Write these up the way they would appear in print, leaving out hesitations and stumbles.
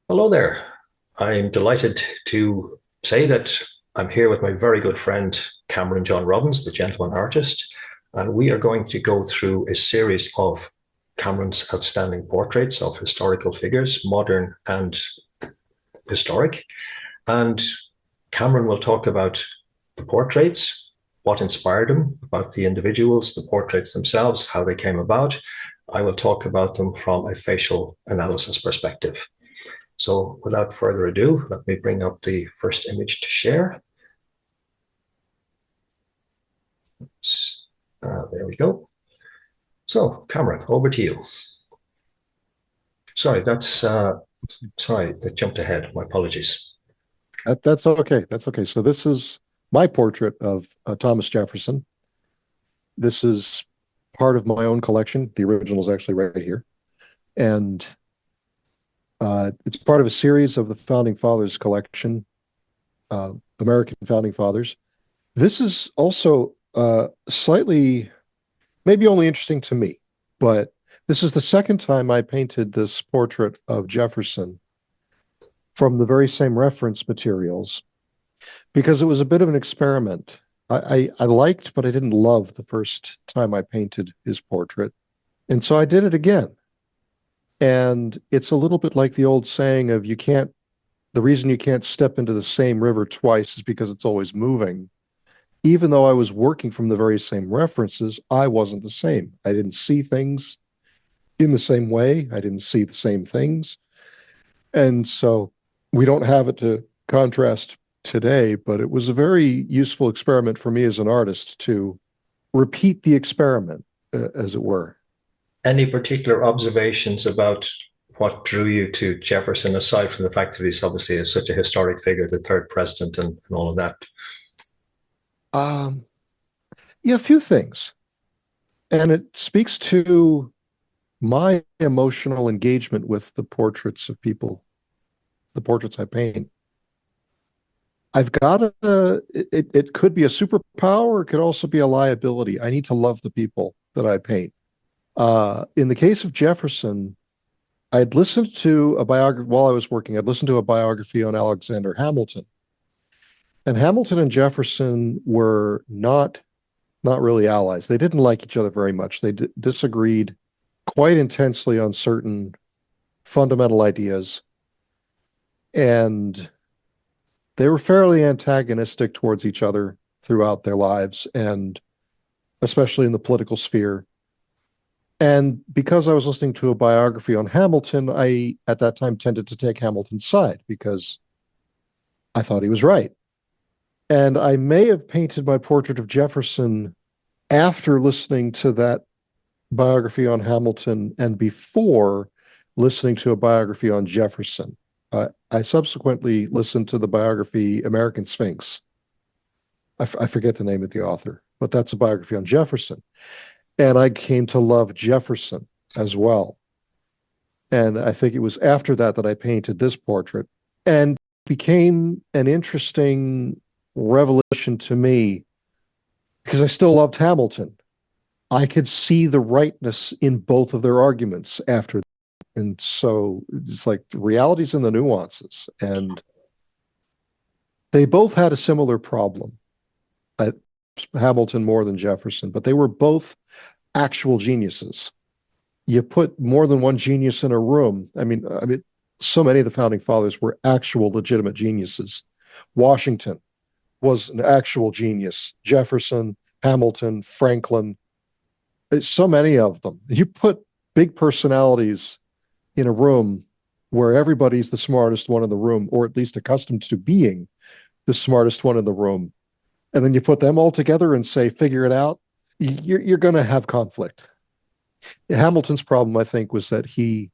Hello there. I'm delighted to say that I'm here with my very good friend Cameron John Robbins, the gentleman artist, and we are going to go through a series of Cameron's outstanding portraits of historical figures, modern and historic. And Cameron will talk about the portraits, what inspired them, about the individuals, the portraits themselves, how they came about. I will talk about them from a facial analysis perspective. So without further ado, let me bring up the first image to share. There we go. So Cameron, over to you. Sorry, sorry, I jumped ahead. My apologies. That's okay. That's okay. So this is my portrait of Thomas Jefferson. This is part of my own collection. The original is actually right here, and it's part of a series of the Founding Fathers collection, American Founding Fathers. This is also slightly, maybe only interesting to me, but this is the second time I painted this portrait of Jefferson from the very same reference materials because it was a bit of an experiment. I liked, but I didn't love the first time I painted his portrait. And so I did it again. And it's a little bit like the old saying of the reason you can't step into the same river twice is because it's always moving. Even though I was working from the very same references, I wasn't the same. I didn't see things in the same way. I didn't see the same things. And so we don't have it to contrast today, but it was a very useful experiment for me as an artist to repeat the experiment, as it were. Any particular observations about what drew you to Jefferson, aside from the fact that he's obviously such a historic figure, the third president, and all of that? Um, yeah, a few things. And it speaks to my emotional engagement with the portraits of people, the portraits I paint. I've got it could be a superpower, or it could also be a liability. I need to love the people that I paint. In the case of Jefferson, I'd listened to a biography while I was working. I'd listened to a biography on Alexander Hamilton, and Hamilton and Jefferson were not really allies. They didn't like each other very much. They disagreed quite intensely on certain fundamental ideas, and they were fairly antagonistic towards each other throughout their lives, and especially in the political sphere. And because I was listening to a biography on Hamilton, I at that time tended to take Hamilton's side because I thought he was right. And I may have painted my portrait of Jefferson after listening to that biography on Hamilton and before listening to a biography on Jefferson. I subsequently listened to the biography American Sphinx. I forget the name of the author, but that's a biography on Jefferson. And I came to love Jefferson as well. And I think it was after that that I painted this portrait and became an interesting revelation to me because I still loved Hamilton. I could see the rightness in both of their arguments after. And so it's like the realities and the nuances. And they both had a similar problem. Uh, Hamilton more than Jefferson, but they were both actual geniuses. You put more than one genius in a room. I mean, so many of the founding fathers were actual legitimate geniuses. Washington was an actual genius. Jefferson, Hamilton, Franklin, so many of them. You put big personalities in a room where everybody's the smartest one in the room, or at least accustomed to being the smartest one in the room. And then you put them all together and say, figure it out. You're going to have conflict. Hamilton's problem, I think, was that he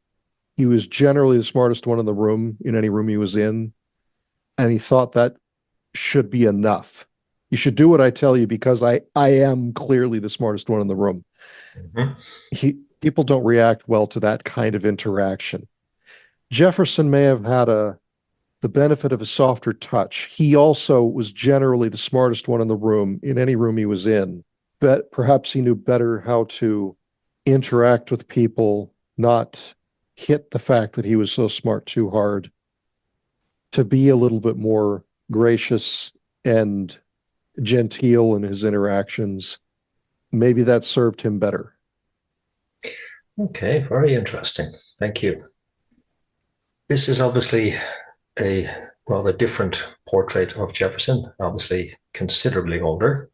was generally the smartest one in the room, in any room he was in, and he thought that should be enough. You should do what I tell you because I am clearly the smartest one in the room. Mm-hmm. People don't react well to that kind of interaction. Jefferson may have had the benefit of a softer touch. He also was generally the smartest one in the room, in any room he was in, but perhaps he knew better how to interact with people, not hit the fact that he was so smart too hard. to be a little bit more gracious and genteel in his interactions. Maybe that served him better. Okay, very interesting. Thank you. This is obviously a rather different portrait of Jefferson, obviously considerably older.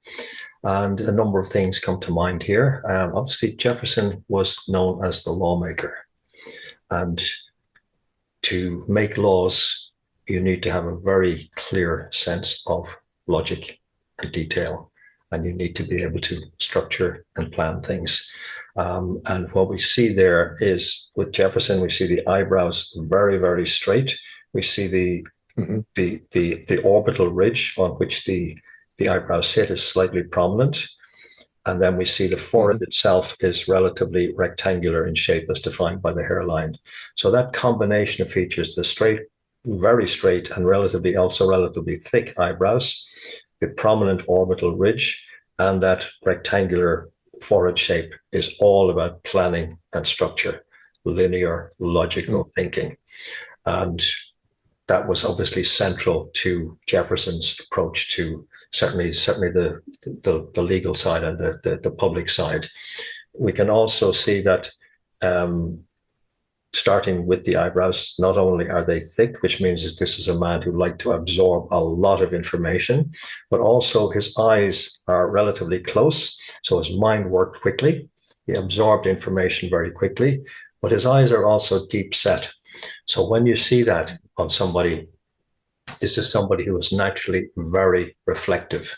And a number of things come to mind here. Obviously, Jefferson was known as the lawmaker. And to make laws, you need to have a very clear sense of logic and detail, and you need to be able to structure and plan things. And what we see there is with Jefferson, we see the eyebrows very, very straight. We see Mhm. the orbital ridge on which the eyebrows sit is slightly prominent. And then we see the forehead itself is relatively rectangular in shape as defined by the hairline. So that combination of features, the straight, very straight and relatively thick eyebrows, the prominent orbital ridge, and that rectangular forehead shape is all about planning and structure, linear, logical thinking. And that was obviously central to Jefferson's approach to certainly the legal side and the public side. We can also see that starting with the eyebrows, not only are they thick, which means that this is a man who liked to absorb a lot of information, but also his eyes are relatively close. So his mind worked quickly. He absorbed information very quickly, but his eyes are also deep set. So when you see that on somebody, this is somebody who is naturally very reflective.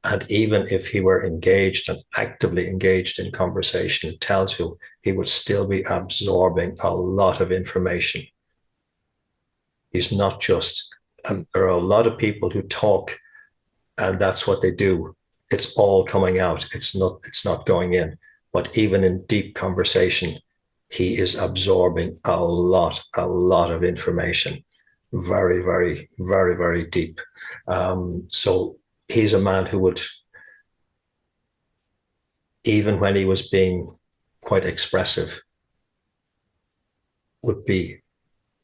And even if he were engaged and actively engaged in conversation, it tells you he would still be absorbing a lot of information. He's not just, there are a lot of people who talk and that's what they do. It's all coming out. It's not going in. But even in deep conversation, he is absorbing a lot of information. Very, very, very, very deep. So he's a man who would, even when he was being quite expressive, would be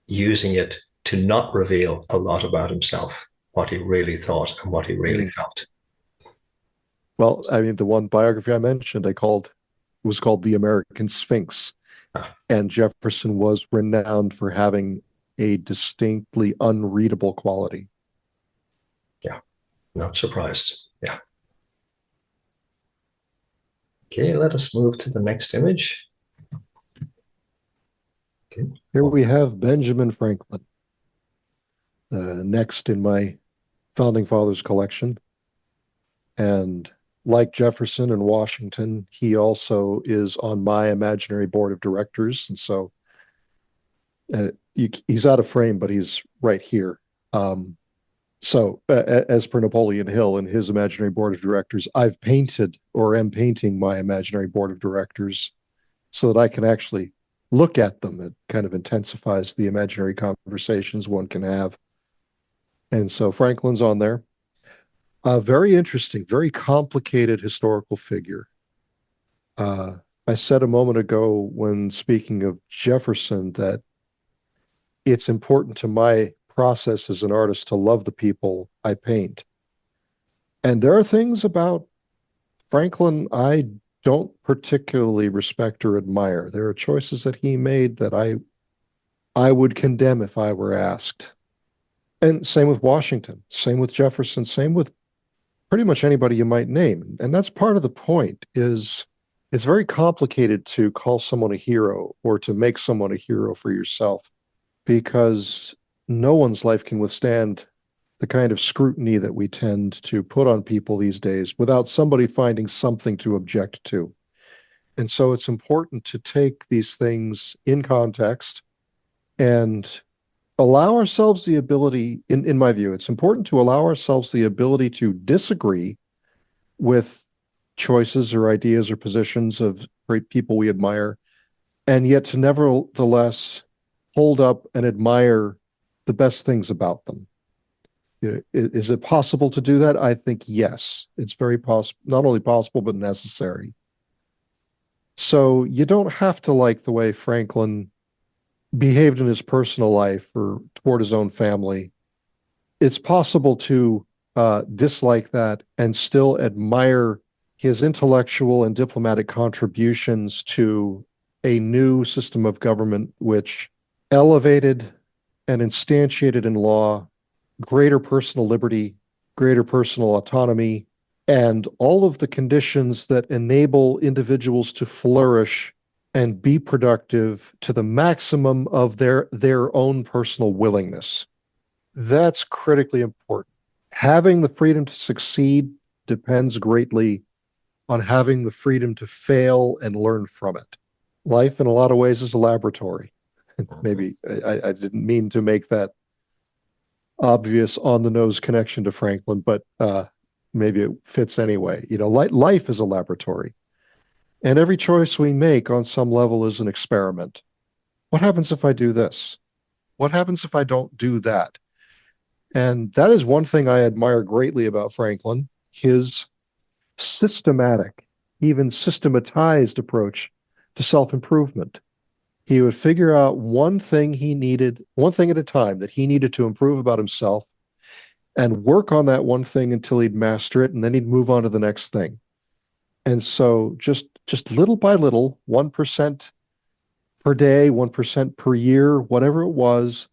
using it to not reveal a lot about himself, what he really thought and what he really felt. Well, I mean, the one biography I mentioned, was called The American Sphinx. Ah, And Jefferson was renowned for having a distinctly unreadable quality. yeah, not surprised. Yeah. Okay, let us move to the next image. Okay. Here we have Benjamin Franklin, next in my Founding Fathers collection. And like Jefferson and Washington, he also is on my imaginary board of directors. And so he's out of frame, but he's right here. As per Napoleon Hill and his imaginary board of directors, I've painted or am painting my imaginary board of directors so that I can actually look at them. It kind of intensifies the imaginary conversations one can have. And so Franklin's on there. Very interesting, very complicated historical figure. I said a moment ago when speaking of Jefferson that it's important to my process as an artist to love the people I paint. And there are things about Franklin I don't particularly respect or admire. There are choices that he made that I would condemn if I were asked. And same with Washington, same with Jefferson, same with pretty much anybody you might name. And that's part of the point is it's very complicated to call someone a hero or to make someone a hero for yourself because no one's life can withstand the kind of scrutiny that we tend to put on people these days without somebody finding something to object to. And so it's important to take these things in context and allow ourselves the ability, in my view, it's important to allow ourselves the ability to disagree with choices or ideas or positions of great people we admire, and yet to nevertheless hold up and admire the best things about them. Is it possible to do that? I think yes. It's very possible, not only possible, but necessary. So you don't have to like the way Franklin behaved in his personal life or toward his own family, it's possible to dislike that and still admire his intellectual and diplomatic contributions to a new system of government which elevated and instantiated in law greater personal liberty, greater personal autonomy, and all of the conditions that enable individuals to flourish and be productive to the maximum of their own personal willingness. That's critically important. Having the freedom to succeed depends greatly on having the freedom to fail and learn from it. Life, in a lot of ways, is a laboratory. Maybe I didn't mean to make that obvious on the nose connection to Franklin, but maybe it fits anyway. You know, life is a laboratory, and every choice we make on some level is an experiment. What happens if I do this? What happens if I don't do that? And that is one thing I admire greatly about Franklin, his systematic, even systematized approach to self-improvement. He would figure out one thing he needed, one thing at a time that he needed to improve about himself and work on that one thing until he'd master it, and then he'd move on to the next thing. And so just little by little, 1% per day, 1% per year, whatever it was,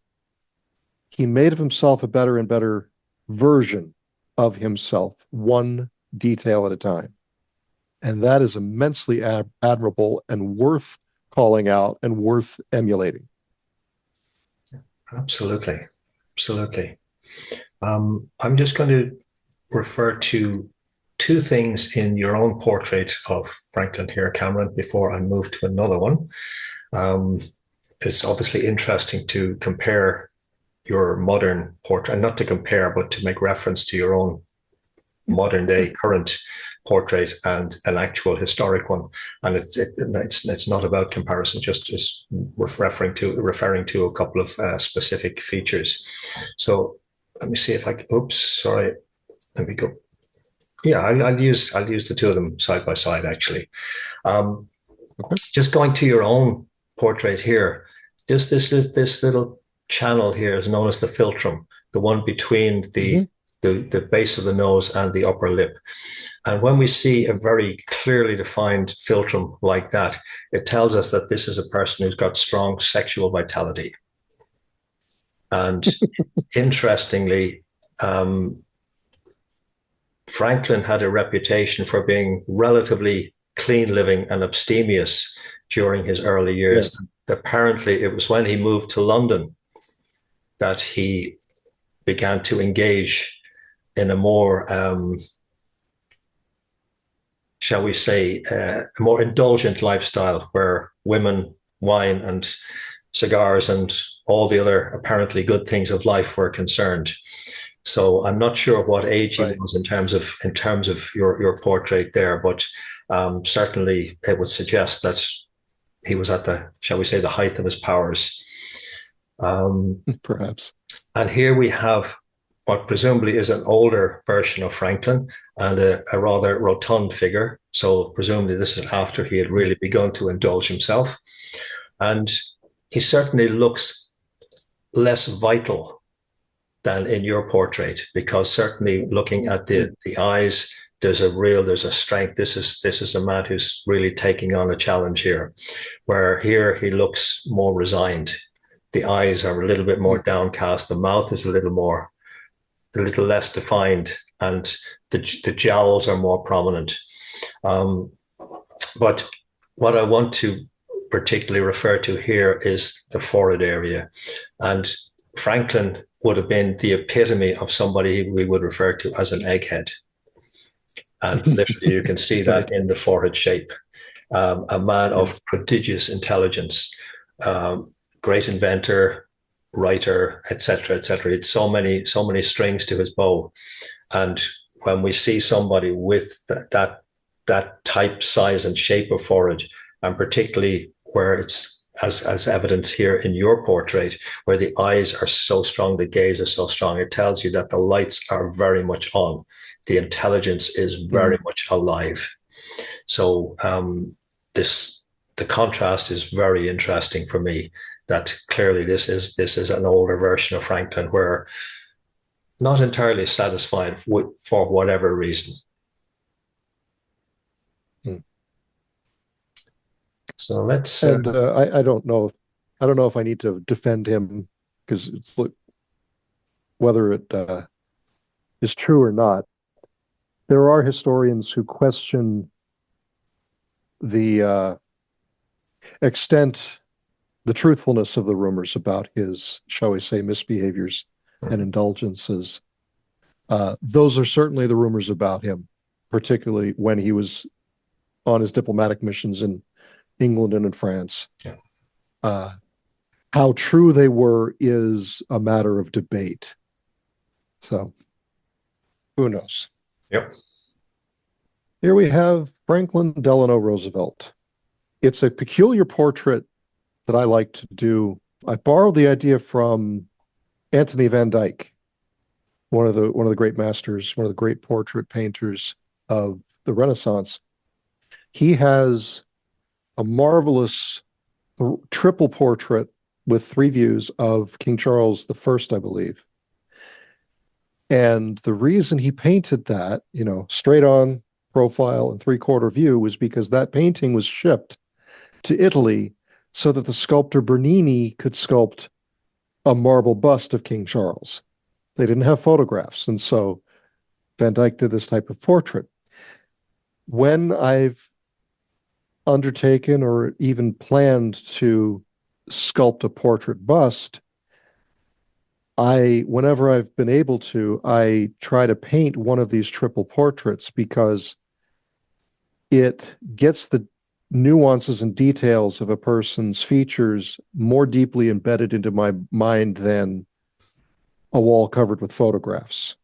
he made of himself a better and better version of himself, one detail at a time. And that is immensely admirable and worth calling out and worth emulating. Absolutely. Absolutely. I'm just going to refer to two things in your own portrait of Franklin here, Cameron, before I move to another one. It's obviously interesting to compare your modern portrait, not to compare, but to make reference to your own modern day current portrait and an actual historic one. And it's not about comparison, just referring to a couple of specific features. So let me see if I can, oops, sorry. Let me go. Yeah, I'll use the two of them side by side, actually. Okay. Just going to your own portrait here, just this little channel here is known as the philtrum, the one between the base of the nose and the upper lip. And when we see a very clearly defined philtrum like that, it tells us that this is a person who's got strong sexual vitality. And interestingly, Franklin had a reputation for being relatively clean living and abstemious during his early years. Yeah. Apparently, it was when he moved to London that he began to engage in a more, shall we say, a more indulgent lifestyle where women, wine, and cigars and all the other apparently good things of life were concerned. So I'm not sure what age he was in terms of your portrait there, but certainly it would suggest that he was at the, shall we say, the height of his powers. Perhaps. And here we have what presumably is an older version of Franklin and a rather rotund figure. So presumably this is after he had really begun to indulge himself. And he certainly looks less vital than in your portrait, because certainly looking at the eyes, there's a strength. This is a man who's really taking on a challenge here, where here he looks more resigned. The eyes are a little bit more downcast. The mouth is a little less defined, and the jowls are more prominent. But what I want to particularly refer to here is the forehead area. And Franklin would have been the epitome of somebody we would refer to as an egghead. And literally you can see that in the forehead shape. A man of prodigious intelligence, great inventor, writer, etc., etc. It's so many strings to his bow. And when we see somebody with that type, size, and shape of forehead, and particularly where it's as evident here in your portrait, where the eyes are so strong, the gaze is so strong, it tells you that the lights are very much on. The intelligence is very much alive. So the contrast is very interesting for me. that clearly this is an older version of Franklin, where not entirely satisfied for whatever reason. Hmm. So let's. And I don't know if I need to defend him because it's whether it is true or not. There are historians who question the extent, the truthfulness of the rumors about his, shall we say, misbehaviors and indulgences. Those are certainly the rumors about him, particularly when he was on his diplomatic missions in England and in France. Yeah. How true they were is a matter of debate. So who knows? Yep. Here we have Franklin Delano Roosevelt. It's a peculiar portrait that I like to do. I borrowed the idea from Antony van Dyck, one of the great masters, one of the great portrait painters of the Renaissance. He has a marvelous triple portrait with three views of King Charles I, I believe. And the reason he painted that, straight on profile and three-quarter view, was because that painting was shipped to Italy so that the sculptor Bernini could sculpt a marble bust of King Charles. They didn't have photographs, and so Van Dyck did this type of portrait. When I've undertaken or even planned to sculpt a portrait bust, whenever I've been able to, I try to paint one of these triple portraits because it gets the nuances and details of a person's features more deeply embedded into my mind than a wall covered with photographs.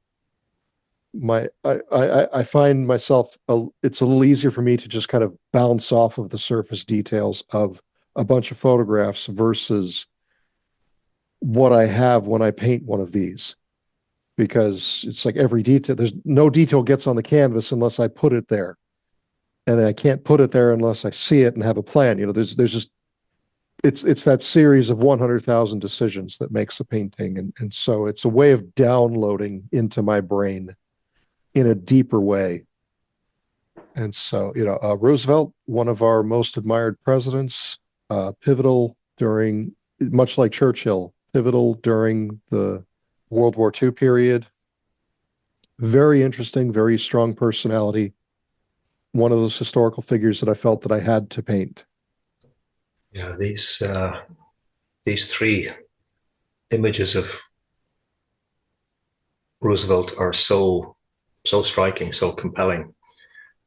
I find myself, it's a little easier for me to just kind of bounce off of the surface details of a bunch of photographs versus what I have when I paint one of these, because it's like every detail, there's no detail gets on the canvas unless I put it there. And I can't put it there unless I see it and have a plan. There's just, it's that series of 100,000 decisions that makes a painting. And so it's a way of downloading into my brain in a deeper way. And so, Roosevelt, one of our most admired presidents, pivotal during, much like Churchill, pivotal during the World War II period. Very interesting, very strong personality. One of those historical figures that I felt that I had to paint. Yeah, these three images of Roosevelt are so striking, so compelling.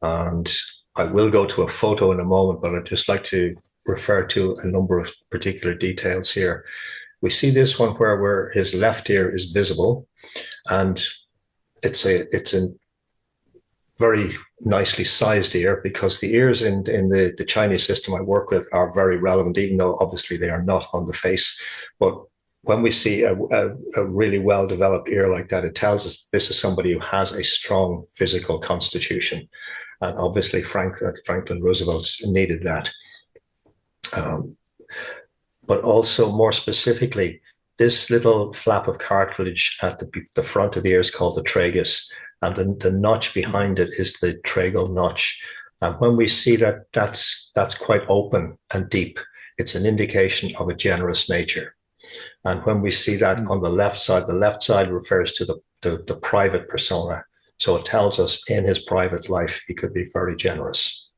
And I will go to a photo in a moment, but I'd just like to refer to a number of particular details here. We see this one where his left ear is visible, and it's a very nicely sized ear, because the ears in the Chinese system I work with are very relevant, even though obviously they are not on the face. But when we see a really well developed ear like that, it tells us this is somebody who has a strong physical constitution. And obviously Franklin Roosevelt needed that. But also more specifically, this little flap of cartilage at the front of the ear is called the tragus, and the notch behind it is the tragal notch. And when we see that, that's quite open and deep. It's an indication of a generous nature. And when we see that on the left side refers to the private persona. So it tells us in his private life he could be very generous.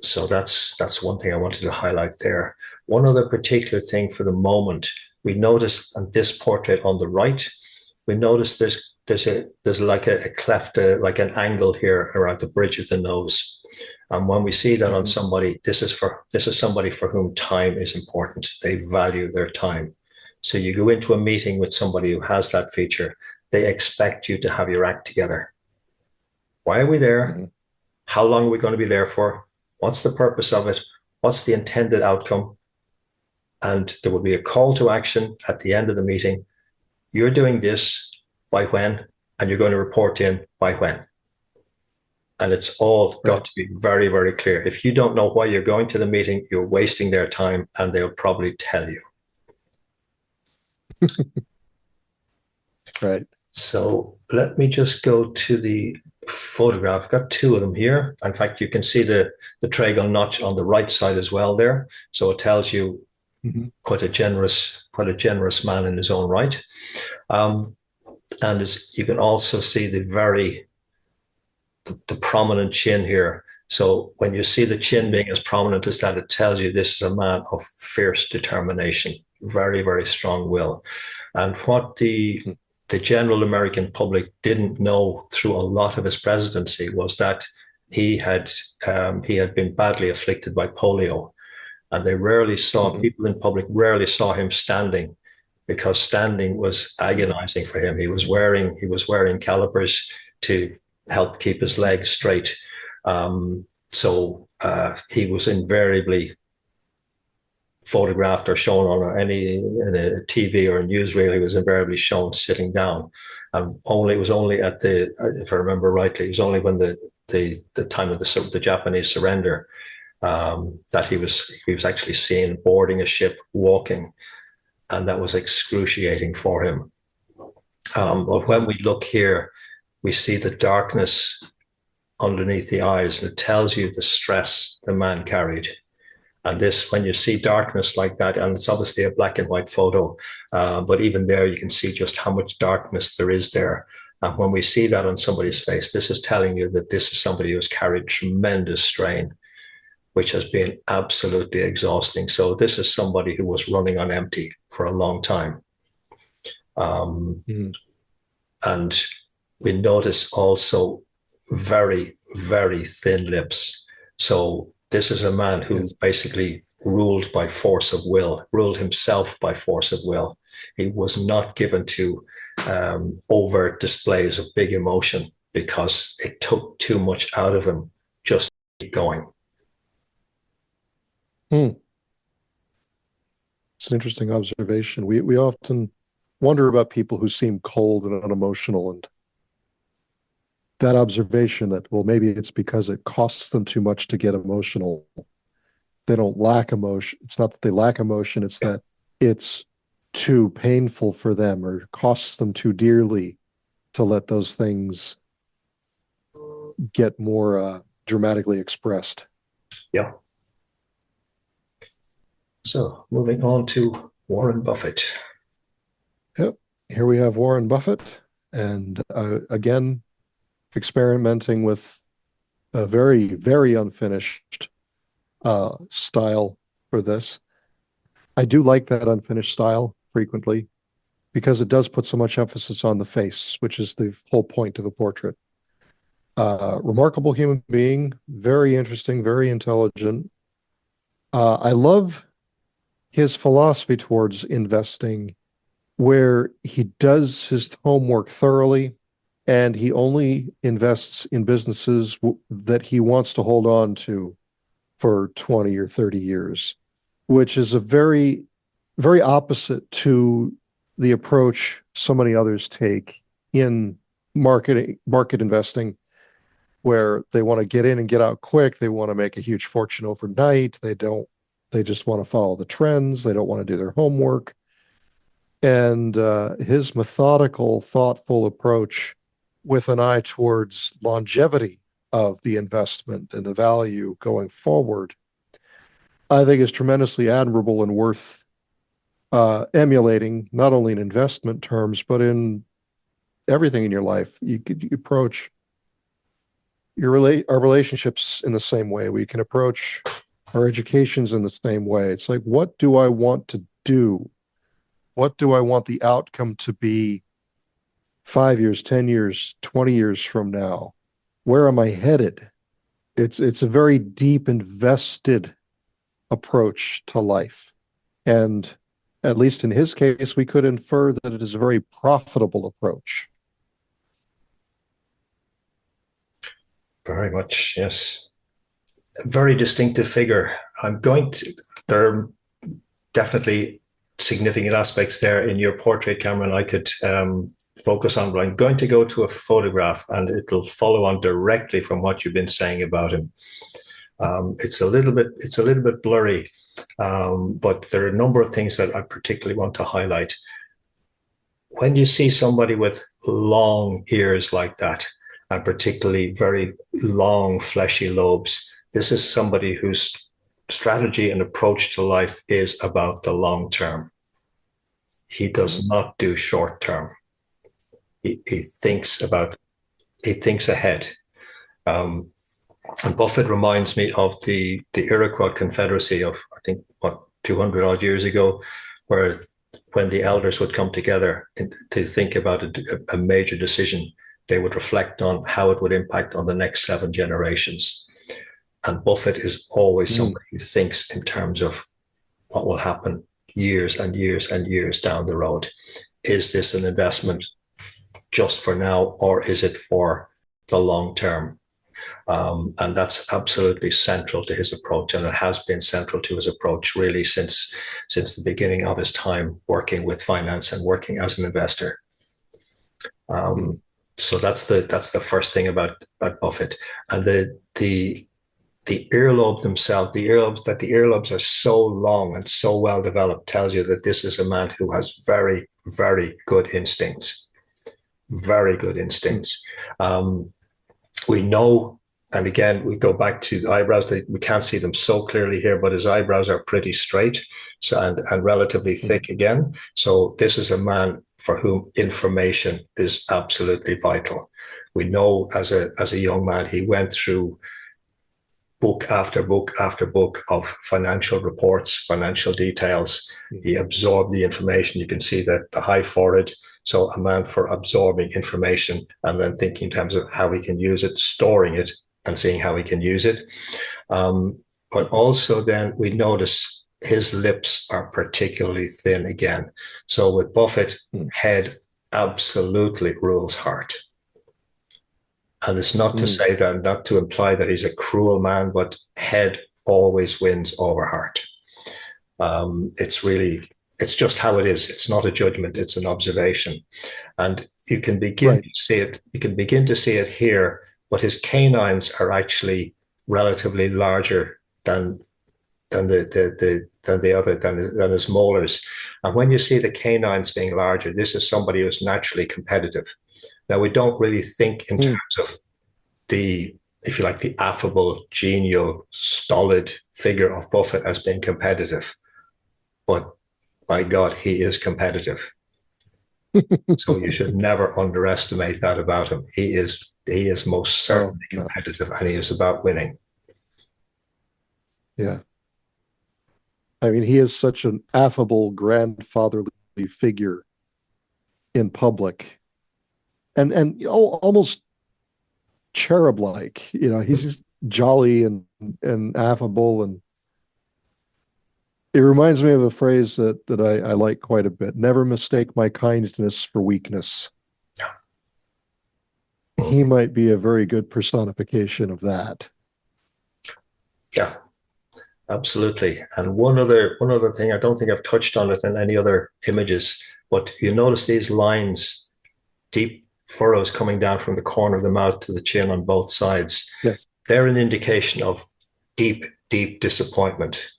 So that's one thing I wanted to highlight there. One other particular thing for the moment, we noticed on this portrait on the right, we noticed there's like a cleft, like an angle here around the bridge of the nose. And when we see that on somebody, this is somebody for whom time is important. They value their time. So you go into a meeting with somebody who has that feature, they expect you to have your act together. Why are we there? How long are we going to be there for? What's the purpose of it? What's the intended outcome? And there will be a call to action at the end of the meeting. You're doing this by when, and you're going to report in by when. And it's all got Right. to be very, very clear. If you don't know why you're going to the meeting, you're wasting their time, and they'll probably tell you. Right. So let me just go to the photograph. I've got two of them here. In fact, you can see the triangle notch on the right side as well there. So it tells you Hmm. quite a generous man in his own right. Um, and as you can also see the prominent chin here. So when you see the chin Hmm. being as prominent as that, it tells you this is a man of fierce determination, very, very strong will. And what the general American public didn't know through a lot of his presidency was that he had been badly afflicted by polio, and they rarely saw Hmm. people in public rarely saw him standing because standing was agonizing for him. He was wearing calipers to help keep his legs straight. So he was invariably photographed or shown on any in a TV or a newsreel. He was invariably shown sitting down, and only it was only at the if I remember rightly, it was only when the time of the Japanese surrender that he was actually seen boarding a ship, walking, and that was excruciating for him. But when Hmm. we look here, we see the darkness underneath the eyes, and it tells you the stress the man carried. And this, when you see darkness like that, and it's obviously a black and white photo, but even there, you can see just how much darkness there is there. And when we see that on somebody's face, this is telling you that this is somebody who's carried tremendous strain, which has been absolutely exhausting. So this is somebody who was running on empty for a long time. Um, Hmm. and we notice also very, very thin lips. So this is a man who Yes. basically ruled by force of will, ruled himself by force of will. He was not given to overt displays of big emotion because it took too much out of him just to keep going. Hmm. It's an interesting observation. We often wonder about people who seem cold and unemotional, and that observation that, well, maybe it's because it costs them too much to get emotional. They don't lack emotion. It's not that they lack emotion, it's that it's too painful for them or costs them too dearly to let those things get more dramatically expressed. Yeah. So moving on to Warren Buffett. Yep. Here we have Warren Buffett, and again, experimenting with a very, very unfinished style for this. I do like that unfinished style frequently because it does put so much emphasis on the face, which is the whole point of a portrait. Remarkable human being, very interesting, very intelligent. I love his philosophy towards investing, where he does his homework thoroughly and he only invests in businesses that he wants to hold on to for 20 or 30 years, which is a very, very opposite to the approach so many others take in market investing, where they want to get in and get out quick. They want to make a huge fortune overnight. They just want to follow the trends. They don't want to do their homework. And his methodical, thoughtful approach with an eye towards longevity of the investment and the value going forward, I think is tremendously admirable and worth emulating, not only in investment terms, but in everything in your life. You could approach our relationships in the same way. We can approach our educations in the same way. It's like, what do I want to do? What do I want the outcome to be 5 years, 10 years, 20 years from now? Where am I headed? It's a very deep, invested approach to life. And at least in his case, we could infer that it is a very profitable approach. Very much, yes. A very distinctive figure. There are definitely significant aspects there in your portrait, Cameron. I could focus on, but I'm going to go to a photograph and it'll follow on directly from what you've been saying about him. It's a little bit blurry, but there are a number of things that I particularly want to highlight. When you see somebody with long ears like that, and particularly very long fleshy lobes, this is somebody whose strategy and approach to life is about the long term. He does not do short term. He thinks ahead. Um, and Buffett reminds me of the Iroquois Confederacy of, I think, what, 200 odd years ago, where when the elders would come together to think about a major decision, they would reflect on how it would impact on the next 7 generations. And Buffett is always somebody who thinks in terms of what will happen years and years and years down the road. Is this an investment just for now, or is it for the long term? And that's absolutely central to his approach, and it has been central to his approach really since the beginning of his time working with finance and working as an investor. So that's the first thing about Buffett, and the earlobe themselves, the earlobes are so long and so well developed tells you that this is a man who has very, very good instincts, very good instincts. We know, and again, we go back to the eyebrows. We can't see them so clearly here, but his eyebrows are pretty straight and relatively thick again. So this is a man for whom information is absolutely vital. We know as a young man, he went through book after book after book of financial reports, financial details. He absorbed the information. You can see the high forehead. So a man for absorbing information and then thinking in terms of how he can use it, storing it, and seeing how he can use it. But also then we notice his lips are particularly thin again. So with Buffett, head absolutely rules heart. And it's not to say that, not to imply that he's a cruel man, but head always wins over heart. It's just how it is. It's not a judgment, it's an observation. And you can begin to see it, here, but his canines are actually relatively larger than his molars. And when you see the canines being larger, this is somebody who's naturally competitive. Now, we don't really think in terms of if you like, the affable, genial, stolid figure of Buffett as being competitive. But by God, he is competitive. So you should never underestimate that about him. He is most certainly competitive, and he is about winning. Yeah. I mean, he is such an affable, grandfatherly figure in public. And almost cherub-like, he's just jolly and affable, and it reminds me of a phrase that I like quite a bit. Never mistake my kindness for weakness. Yeah. He might be a very good personification of that. Yeah, absolutely. And one other thing, I don't think I've touched on it in any other images, but you notice these lines, deep furrows coming down from the corner of the mouth to the chin on both sides. Yes. They're an indication of deep, deep disappointment.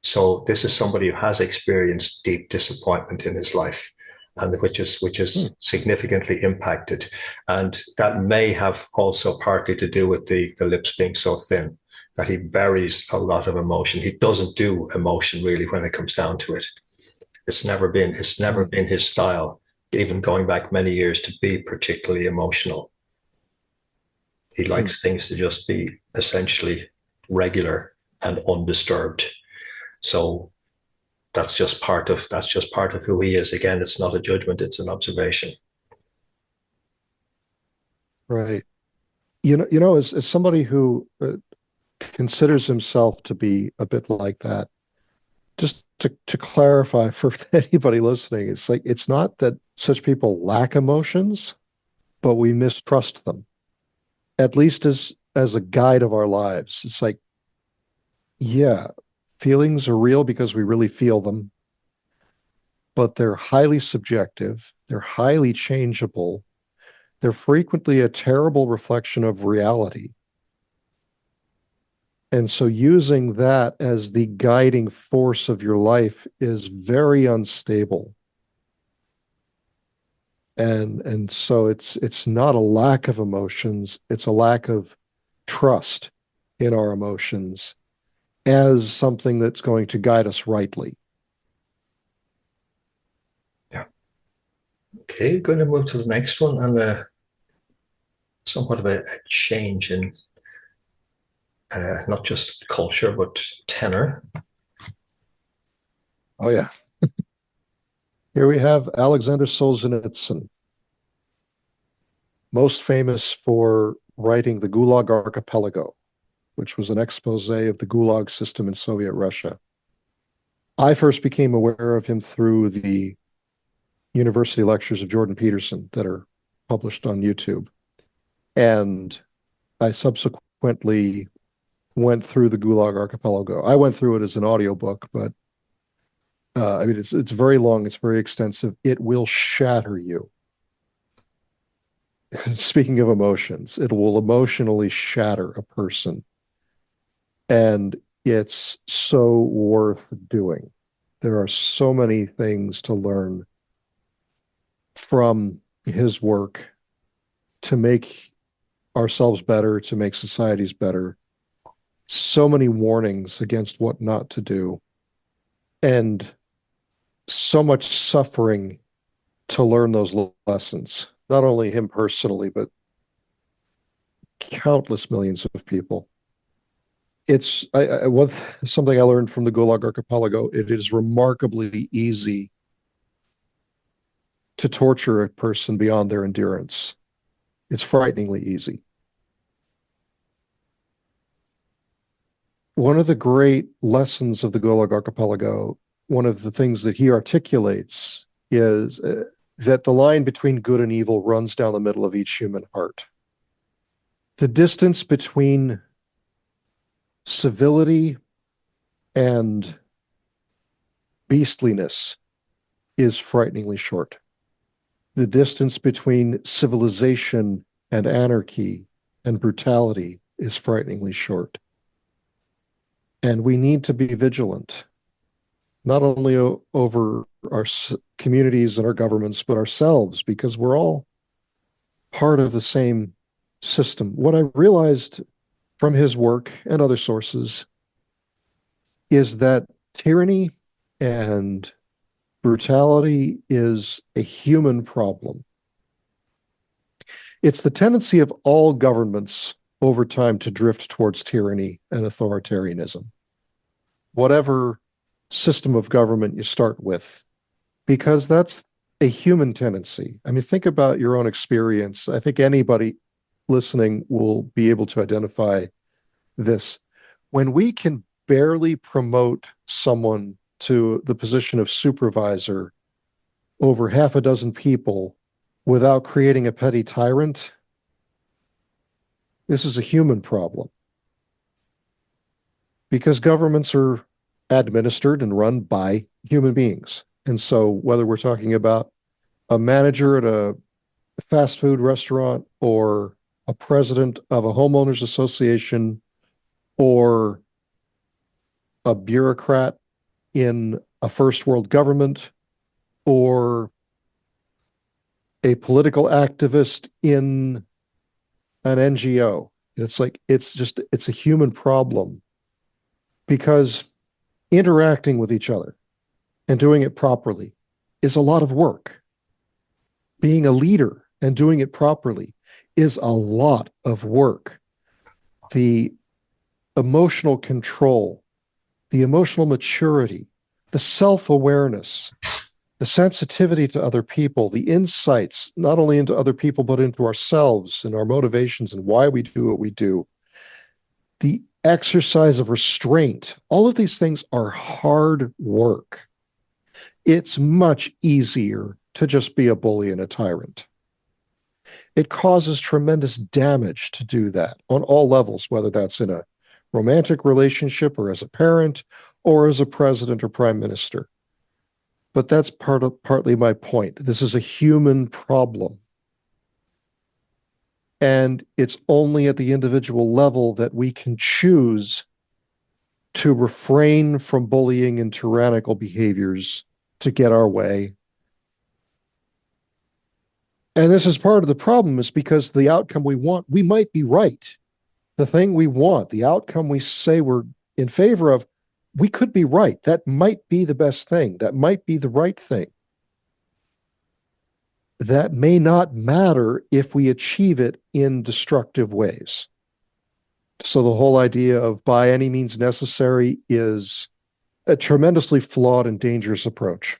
So this is somebody who has experienced deep disappointment in his life, and which is significantly impacted. And that may have also partly to do with the lips being so thin, that he buries a lot of emotion. He doesn't do emotion really when it comes down to it. It's never been his style, even going back many years, to be particularly emotional. He likes things to just be essentially regular and undisturbed. So that's just part of who he is. Again, it's not a judgment, it's an observation. Right. As somebody who considers himself to be a bit like that, just to clarify for anybody listening, it's like, it's not that such people lack emotions, but we mistrust them, at least as a guide of our lives. It's like, yeah, feelings are real because we really feel them. but they're highly subjective, they're highly changeable, they're frequently a terrible reflection of reality. And so using that as the guiding force of your life is very unstable. And so it's not a lack of emotions, it's a lack of trust in our emotions as something that's going to guide us rightly. Yeah. Okay, going to move to the next one, and somewhat of a change in not just culture but tenor. Oh yeah. Here we have Alexander Solzhenitsyn, most famous for writing the Gulag Archipelago, which was an expose of the Gulag system in Soviet Russia. I first became aware of him through the university lectures of Jordan Peterson that are published on YouTube. And I subsequently went through the Gulag Archipelago. I went through it as an audiobook, but I mean, it's very long, it's very extensive. It will shatter you. Speaking of emotions, it will emotionally shatter a person. And it's so worth doing. There are so many things to learn from his work to make ourselves better, to make societies better. So many warnings against what not to do, and so much suffering to learn those lessons. Not only him personally, but countless millions of people. It's something I learned from the Gulag Archipelago. It is remarkably easy to torture a person beyond their endurance. It's frighteningly easy. One of the great lessons of the Gulag Archipelago, one of the things that he articulates is that the line between good and evil runs down the middle of each human heart. The distance between civility and beastliness is frighteningly short. The distance between civilization and anarchy and brutality is frighteningly short. And we need to be vigilant, not only over our communities and our governments, but ourselves, because we're all part of the same system. What I realized from his work and other sources is that tyranny and brutality is a human problem. It's the tendency of all governments over time to drift towards tyranny and authoritarianism, whatever system of government you start with, because that's a human tendency. I mean, think about your own experience. I think anybody listening will be able to identify this. When we can barely promote someone to the position of supervisor over half a dozen people without creating a petty tyrant, this is a human problem. Because governments are administered and run by human beings. And so whether we're talking about a manager at a fast food restaurant or a president of a homeowners association or a bureaucrat in a first world government or a political activist in an NGO. It's like, it's a human problem because interacting with each other and doing it properly is a lot of work. Being a leader and doing it properly is a lot of work. The emotional control, the emotional maturity, the self-awareness, the sensitivity to other people, the insights, not only into other people, but into ourselves and our motivations and why we do what we do, the exercise of restraint, all of these things are hard work. It's much easier to just be a bully and a tyrant. It causes tremendous damage to do that on all levels, whether that's in a romantic relationship or as a parent or as a president or prime minister. But that's partly my point. This is a human problem. And it's only at the individual level that we can choose to refrain from bullying and tyrannical behaviors to get our way. And this is part of the problem, is because the outcome we want, we might be right. The thing we want, the outcome we say we're in favor of, we could be right. That might be the best thing. That might be the right thing. That may not matter if we achieve it in destructive ways. So the whole idea of by any means necessary is a tremendously flawed and dangerous approach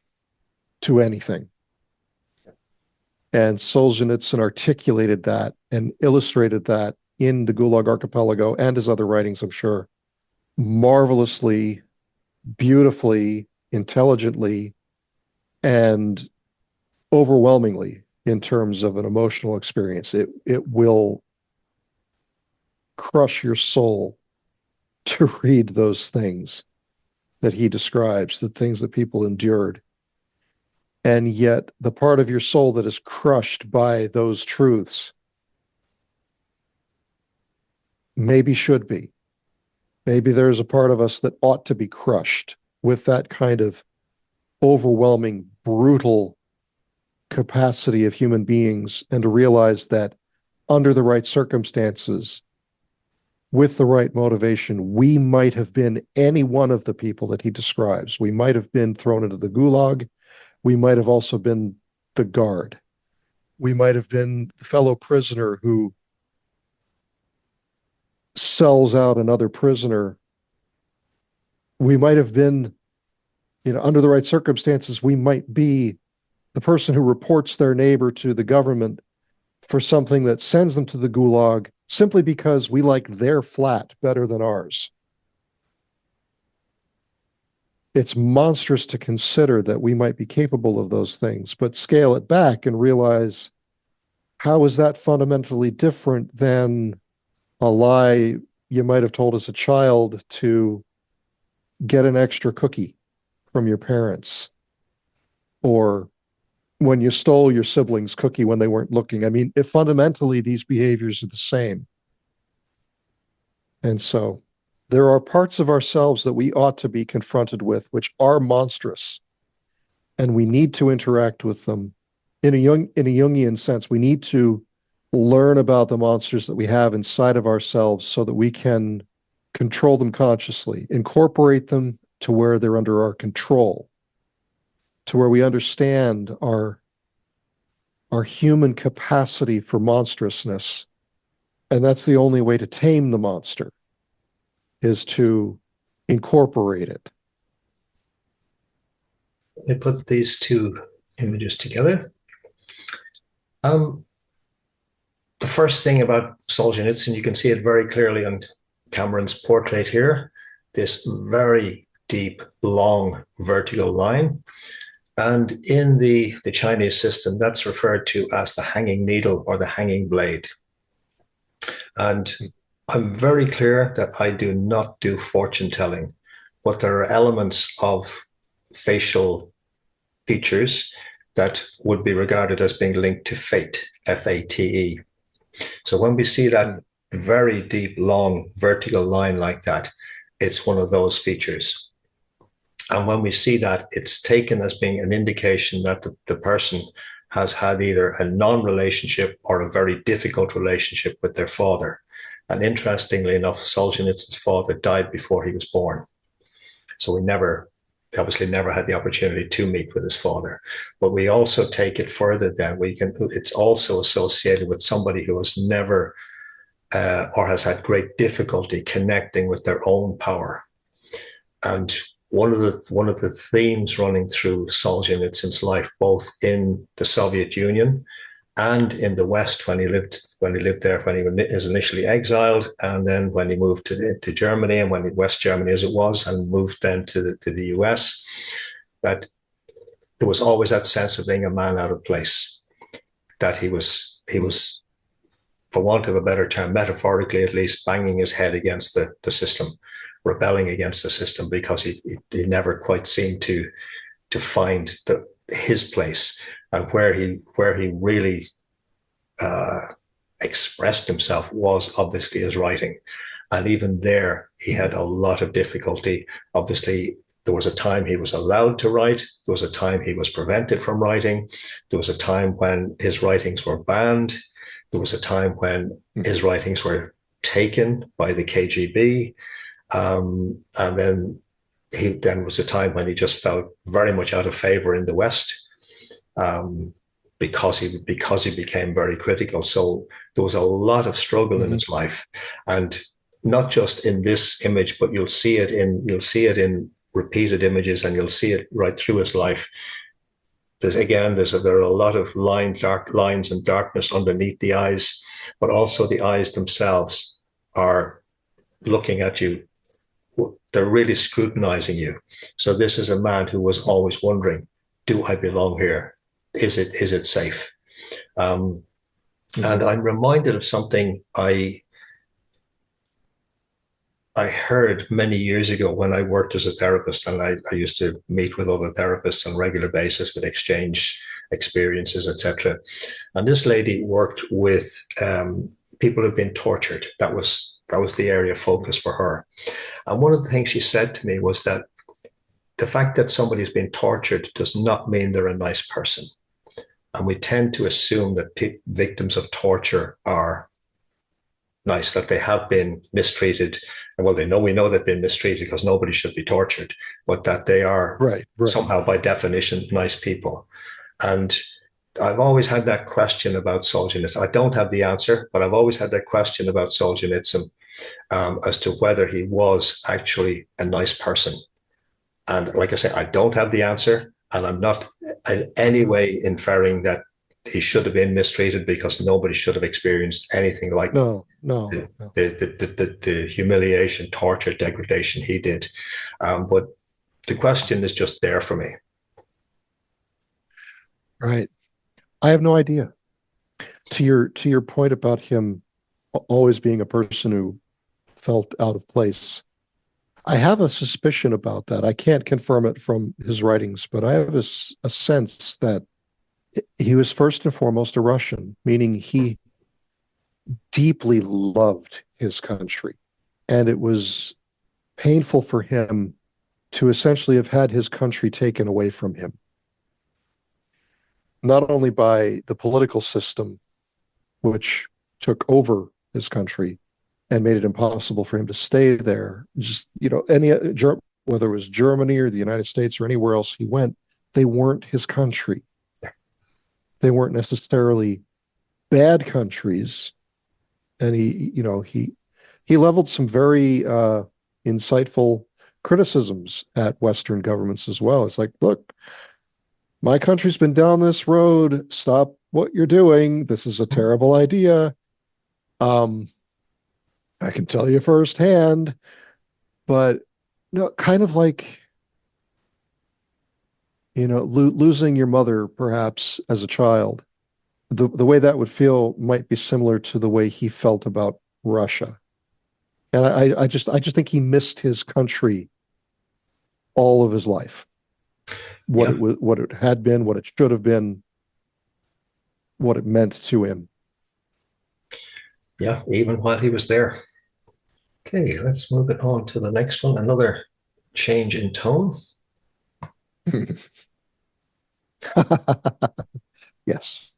to anything. And Solzhenitsyn articulated that and illustrated that in the Gulag Archipelago and his other writings, I'm sure, marvelously, beautifully, intelligently, and overwhelmingly in terms of an emotional experience. It will crush your soul to read those things that he describes, the things that people endured. And yet the part of your soul that is crushed by those truths maybe should be. Maybe there's a part of us that ought to be crushed with that kind of overwhelming, brutal capacity of human beings, and to realize that under the right circumstances, with the right motivation, we might have been any one of the people that he describes. We might have been thrown into the gulag. We might have also been the guard. We might have been the fellow prisoner who sells out another prisoner. We might have been, under the right circumstances, we might be the person who reports their neighbor to the government for something that sends them to the gulag simply because we like their flat better than ours. It's monstrous to consider that we might be capable of those things, but scale it back and realize, how is that fundamentally different than a lie you might have told as a child to get an extra cookie from your parents, or when you stole your sibling's cookie when they weren't looking? I mean, if fundamentally these behaviors are the same. And so there are parts of ourselves that we ought to be confronted with, which are monstrous, and we need to interact with them in a Jungian sense. We need to learn about the monsters that we have inside of ourselves so that we can control them consciously, incorporate them to where they're under our control, to where we understand our human capacity for monstrousness. And that's the only way to tame the monster, is to incorporate it. Let me put these two images together. The first thing about Solzhenitsyn, you can see it very clearly on Cameron's portrait here, this very deep, long, vertical line. And in the Chinese system, that's referred to as the hanging needle or the hanging blade. And I'm very clear that I do not do fortune telling, but there are elements of facial features that would be regarded as being linked to fate, F-A-T-E. So when we see that very deep, long, vertical line like that, it's one of those features. And when we see that, it's taken as being an indication that the person has had either a non-relationship or a very difficult relationship with their father. And interestingly enough, Solzhenitsyn's father died before he was born. So we obviously never had the opportunity to meet with his father. But we also take it further then. It's also associated with somebody who has never or has had great difficulty connecting with their own power. And one of the themes running through Solzhenitsyn's life, both in the Soviet Union and in the West when he lived there, when he was initially exiled, and then when he moved to Germany, and when West Germany as it was, and moved then to the US, that there was always that sense of being a man out of place, that he was, for want of a better term, metaphorically at least, banging his head against the system, rebelling against the system, because he never quite seemed to to find his place, and where he really expressed himself was obviously his writing. And even there, he had a lot of difficulty. Obviously, there was a time he was allowed to write. There was a time he was prevented from writing. There was a time when his writings were banned. There was a time when his writings were taken by the KGB. And then was a time when he just felt very much out of favor in the West, because he became very critical. So there was a lot of struggle in his life, and not just in this image, but you'll see it in repeated images, and you'll see it right through his life. There are a lot of dark lines and darkness underneath the eyes, but also the eyes themselves are looking at you. They're really scrutinizing you. So this is a man who was always wondering, do I belong here? Is it safe? And I'm reminded of something I heard many years ago when I worked as a therapist, and I used to meet with other therapists on a regular basis with exchange experiences, etc. And this lady worked with people who've been tortured. That was the area of focus for her. And one of the things she said to me was that the fact that somebody's been tortured does not mean they're a nice person. And we tend to assume that victims of torture are nice, that they have been mistreated. Well, we know they've been mistreated because nobody should be tortured, but that they are right. somehow by definition nice people. And I've always had that question about Solzhenitsyn. I don't have the answer, but I've always had that question about Solzhenitsyn, as to whether he was actually a nice person. And like I say, I don't have the answer, and I'm not in any way inferring that he should have been mistreated, because nobody should have experienced anything like the humiliation, torture, degradation he did. But the question is just there for me. Right. I have no idea. To your point about him always being a person who felt out of place, I have a suspicion about that. I can't confirm it from his writings, but I have a sense that he was first and foremost a Russian, meaning he deeply loved his country. And it was painful for him to essentially have had his country taken away from him, not only by the political system, which took over his country and made it impossible for him to stay there. Just, whether it was Germany or the United States or anywhere else he went, they weren't his country. They weren't necessarily bad countries. And he leveled some very insightful criticisms at Western governments as well. It's like, look, my country's been down this road. Stop what you're doing. This is a terrible idea. I can tell you firsthand, but kind of like, losing your mother perhaps as a child. The way that would feel might be similar to the way he felt about Russia. And I just think he missed his country all of his life. What it had been, what it should have been, what it meant to him. Yeah, even while he was there. Okay, let's move it on to the next one. Another change in tone. Yes.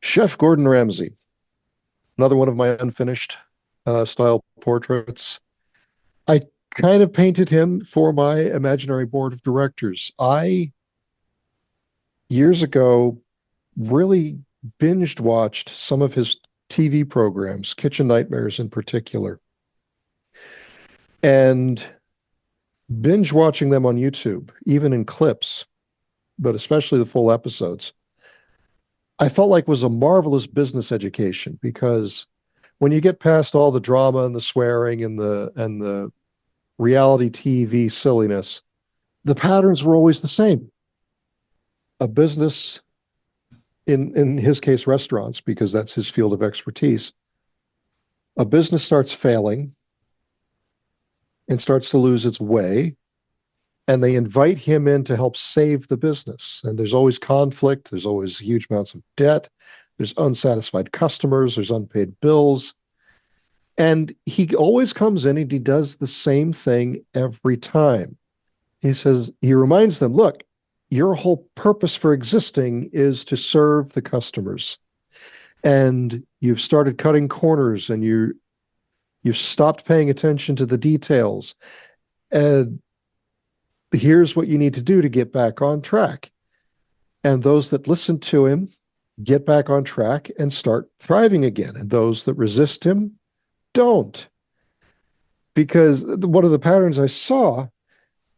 Chef Gordon Ramsay, another one of my unfinished style portraits. I kind of painted him for my imaginary board of directors. I, years ago, really binged watched some of his TV programs, Kitchen Nightmares in particular. And binge watching them on YouTube, even in clips, but especially the full episodes, I felt like was a marvelous business education, because when you get past all the drama and the swearing and the reality TV silliness, the patterns were always the same. A business, in his case, restaurants, because that's his field of expertise. A business starts failing and starts to lose its way. and they invite him in to help save the business. And there's always conflict, there's always huge amounts of debt, there's unsatisfied customers, there's unpaid bills. And he always comes in and he does the same thing every time. He reminds them, look, your whole purpose for existing is to serve the customers. And you've started cutting corners and you've stopped paying attention to the details. And here's what you need to do to get back on track. And those that listen to him get back on track and start thriving again. And those that resist him don't. Because one of the patterns I saw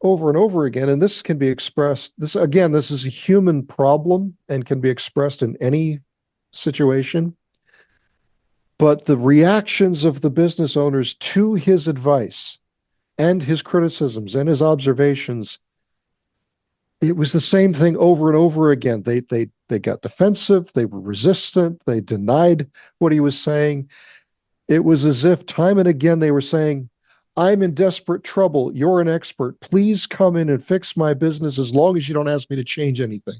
over and over again, and this can be expressed, this is a human problem and can be expressed in any situation. But the reactions of the business owners to his advice and his criticisms and his observations, it was the same thing over and over again. They got defensive, they were resistant, they denied what he was saying. It was as if time and again they were saying, I'm in desperate trouble. You're an expert. Please come in and fix my business as long as you don't ask me to change anything.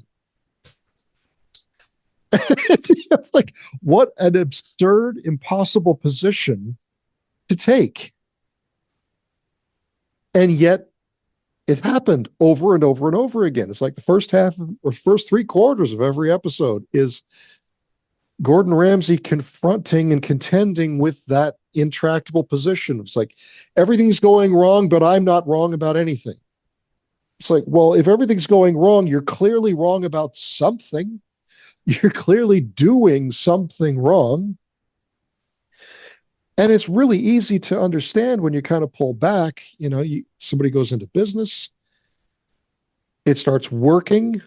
Like, what an absurd, impossible position to take. And yet it happened over and over and over again. It's like the first half or first three quarters of every episode is Gordon Ramsay confronting and contending with that intractable position. It's like, everything's going wrong, but I'm not wrong about anything. It's like, well, if everything's going wrong, you're clearly wrong about something. You're clearly doing something wrong. And it's really easy to understand when you kind of pull back. Somebody goes into business, it starts working,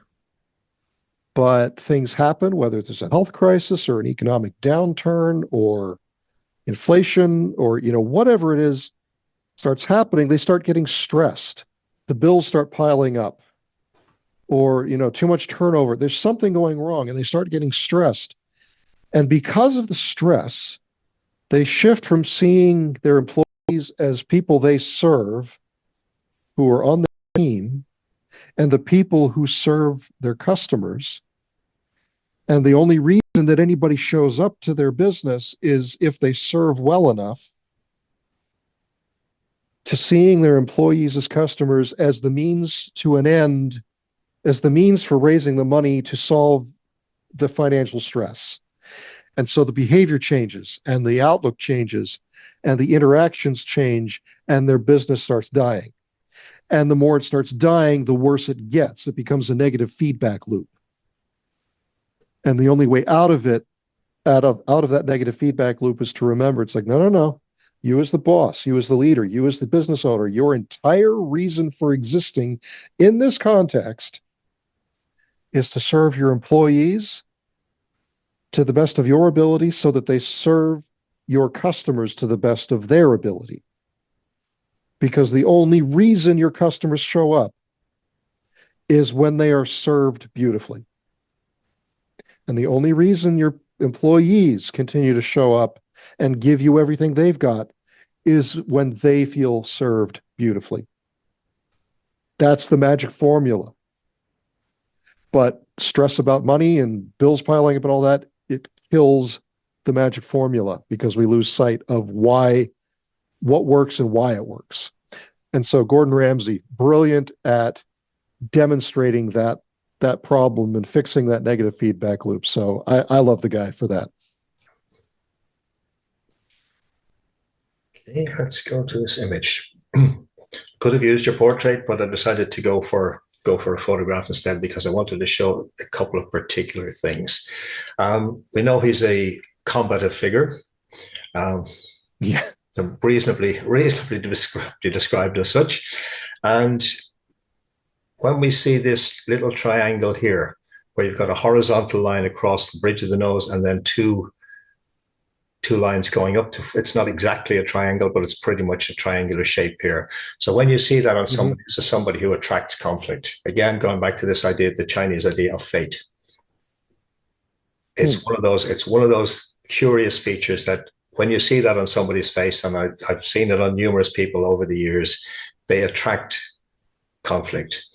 but things happen, whether there's a health crisis or an economic downturn or inflation or, whatever it is starts happening, they start getting stressed. The bills start piling up or, too much turnover. There's something going wrong and they start getting stressed. And because of the stress, they shift from seeing their employees as people they serve who are on the team and the people who serve their customers. And the only reason that anybody shows up to their business is if they serve well enough, to seeing their employees as customers as the means to an end, as the means for raising the money to solve the financial stress. And so the behavior changes and the outlook changes and the interactions change and their business starts dying. And the more it starts dying, the worse it gets. It becomes a negative feedback loop. And the only way out of it, out of that negative feedback loop is to remember, it's like, no. You as the boss, you as the leader, you as the business owner, your entire reason for existing in this context is to serve your employees to the best of your ability so that they serve your customers to the best of their ability. Because the only reason your customers show up is when they are served beautifully. And the only reason your employees continue to show up and give you everything they've got is when they feel served beautifully. That's the magic formula. But stress about money and bills piling up and all that, it kills the magic formula because we lose sight of what works and why it works. And so Gordon Ramsay, brilliant at demonstrating that problem and fixing that negative feedback loop. So I love the guy for that. Okay, let's go to this image. Could have used your portrait, but I decided to go for a photograph instead because I wanted to show a couple of particular things. We know he's a combative figure. Yeah. Reasonably described as such. And when we see this little triangle here, where you've got a horizontal line across the bridge of the nose and then two lines going up to, it's not exactly a triangle, but it's pretty much a triangular shape here. So when you see that on somebody, this is somebody who attracts conflict. Again, going back to this idea, the Chinese idea of fate. It's one of those curious features that when you see that on somebody's face, and I've seen it on numerous people over the years, they attract conflict.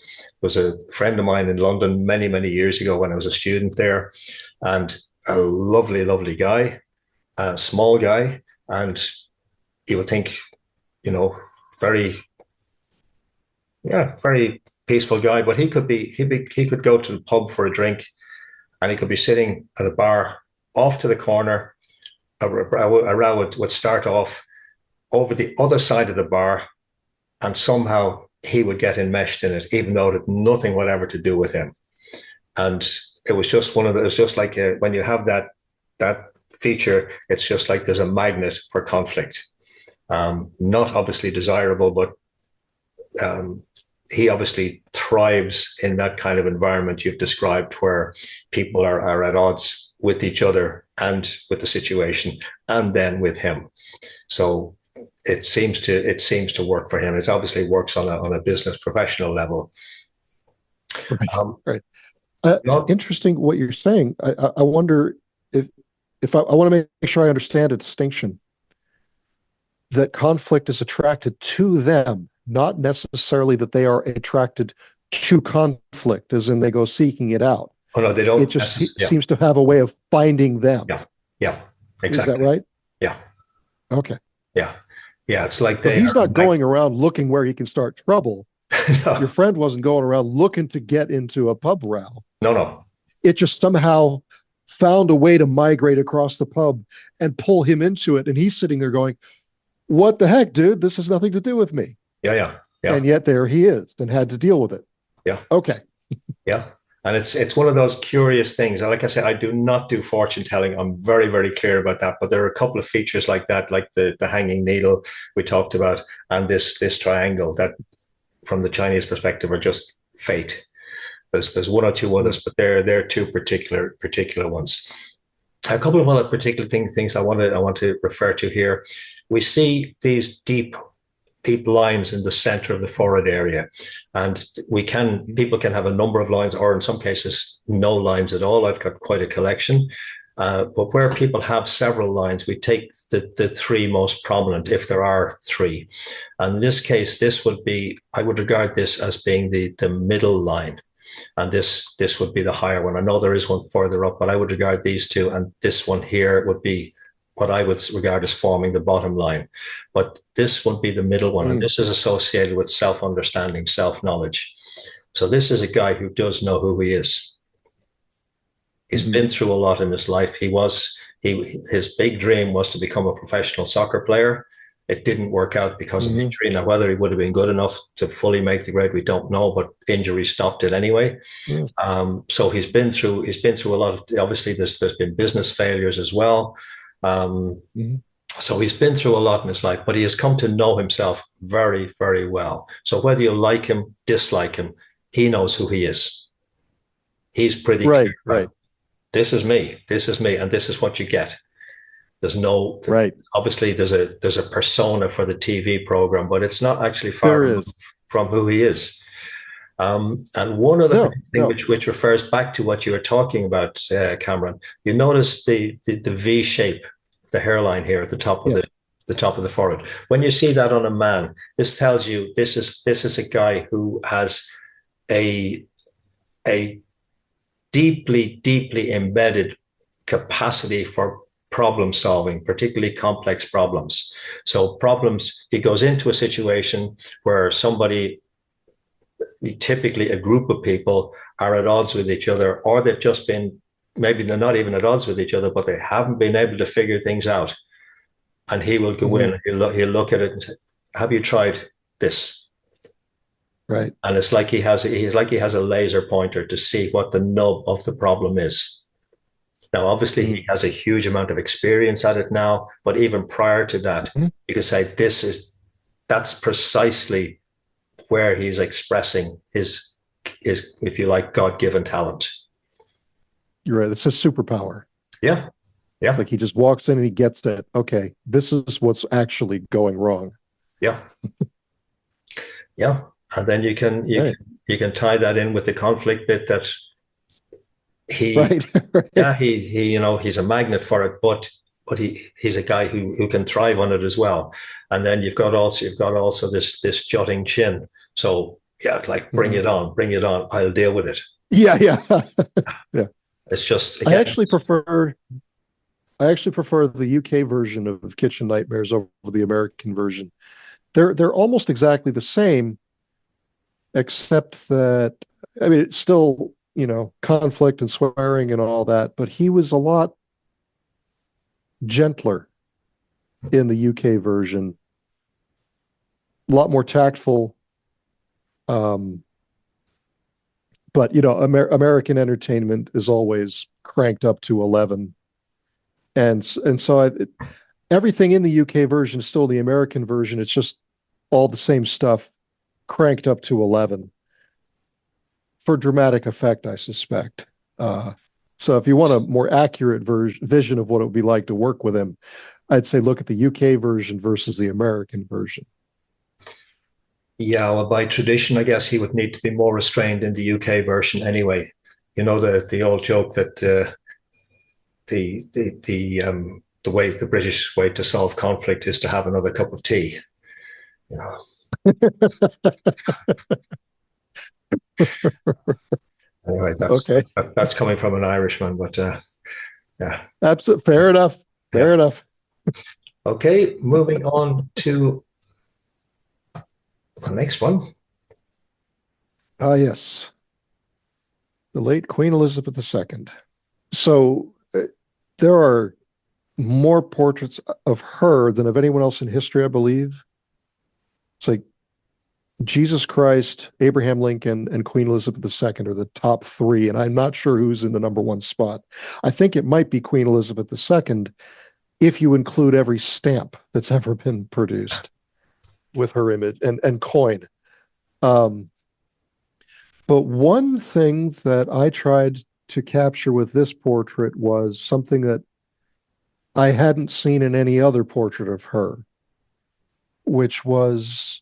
Was a friend of mine in London many, many years ago when I was a student there, and a lovely, lovely guy, a small guy, and you would think, you know, very, yeah, very peaceful guy, but he could go to the pub for a drink, and he could be sitting at a bar off to the corner. A row would start off over the other side of the bar, and somehow he would get enmeshed in it, even though it had nothing whatever to do with him. And it was just one of the, it's just like when you have that feature, it's just like there's a magnet for conflict. Not obviously desirable, but he obviously thrives in that kind of environment you've described, where people are at odds with each other and with the situation, and then with him. So it seems to work for him. It obviously works on a business professional level. Right. Right. Not, Interesting what you're saying. I wonder if I want to make sure I understand a distinction, that conflict is attracted to them, not necessarily that they are attracted to conflict, as in they go seeking it out. oh no, they don't. It just seems to have a way of finding them. Yeah, yeah, exactly. Is that right? Yeah, okay. Yeah, yeah. It's like So he's not going around looking where he can start trouble. No. Your friend wasn't going around looking to get into a pub row. No. It just somehow found a way to migrate across the pub and pull him into it. And he's sitting there going, what the heck, dude? This has nothing to do with me. Yeah. And yet there he is and had to deal with it. Yeah. Okay. Yeah. And it's one of those curious things. Like I said, I do not do fortune telling. I'm very, very clear about that. But there are a couple of features like that, like the hanging needle we talked about, and this triangle that, from the Chinese perspective, are just fate. There's one or two others, but they're two particular ones. A couple of other particular things I want to refer to here. We see these deep lines in the center of the forehead area, and people can have a number of lines, or in some cases no lines at all. I've got quite a collection. But where people have several lines, we take the three most prominent, if there are three. And in this case, I would regard this as being the middle line. And this would be the higher one. I know there is one further up, but I would regard these two, and this one here would be what I would regard as forming the bottom line. But this would be the middle one, and this is associated with self-understanding, self-knowledge. So this is a guy who does know who he is. He's been through a lot in his life. His big dream was to become a professional soccer player. It didn't work out because of injury. Now, whether he would have been good enough to fully make the grade, we don't know, but injury stopped it anyway. So he's been through a lot of, obviously there's been business failures as well. So he's been through a lot in his life, but he has come to know himself very, very well. So whether you like him, dislike him, he knows who he is. He's pretty clear. Right. This is me, and this is what you get. There's no, obviously there's a persona for the TV program, but it's not actually far from who he is. And one other thing which refers back to what you were talking about, Cameron, you notice the V shape, the hairline here at the top of the top of the forehead. When you see that on a man, this tells you this is a guy who has a deeply embedded capacity for problem solving, particularly complex problems. So problems, he goes into a situation where typically a group of people are at odds with each other, or they've just been, maybe they're not even at odds with each other, but they haven't been able to figure things out. And he will go in, he'll look at it and say, have you tried this? Right. And it's like he has a laser pointer to see what the nub of the problem is. Now, obviously, he has a huge amount of experience at it now, but even prior to that, you could say that's precisely where he's expressing his, if you like, God-given talent. You're right. It's a superpower. Yeah. It's like he just walks in and he gets that, okay, this is what's actually going wrong. Yeah. Yeah. And then you can tie that in with the conflict bit that he's a magnet for it, but he's a guy who can thrive on it as well. And then you've got also this jutting chin. So yeah, like Mhm. bring it on. I'll deal with it. Yeah, yeah. Yeah. It's just I again, actually prefer I actually prefer the UK version of Kitchen Nightmares over the American version. They're almost exactly the same, except that I mean it's still, conflict and swearing and all that, but he was a lot gentler in the UK version, a lot more tactful. Um, but American entertainment is always cranked up to 11, and so everything in the UK version is still the American version. It's just all the same stuff cranked up to 11 for dramatic effect, I suspect. Uh, so if you want a more accurate vision of what it would be like to work with him, I'd say look at the UK version versus the American version. yeah. Well, by tradition, I guess he would need to be more restrained in the UK version anyway. You know the old joke that the way the British way to solve conflict is to have another cup of tea. You know. Anyway, Okay, that's coming from an Irishman, but yeah. absolutely fair enough. Yeah. Fair enough. Okay, moving on to the next one. Ah, yes, the late Queen Elizabeth II. So there are more portraits of her than of anyone else in history, I believe. It's like Jesus Christ, Abraham Lincoln, and Queen Elizabeth II are the top three, and I'm not sure who's in the number one spot. I think it might be Queen Elizabeth II if you include every stamp that's ever been produced with her image and coin. Um, but one thing that I tried to capture with this portrait was something that I hadn't seen in any other portrait of her, which was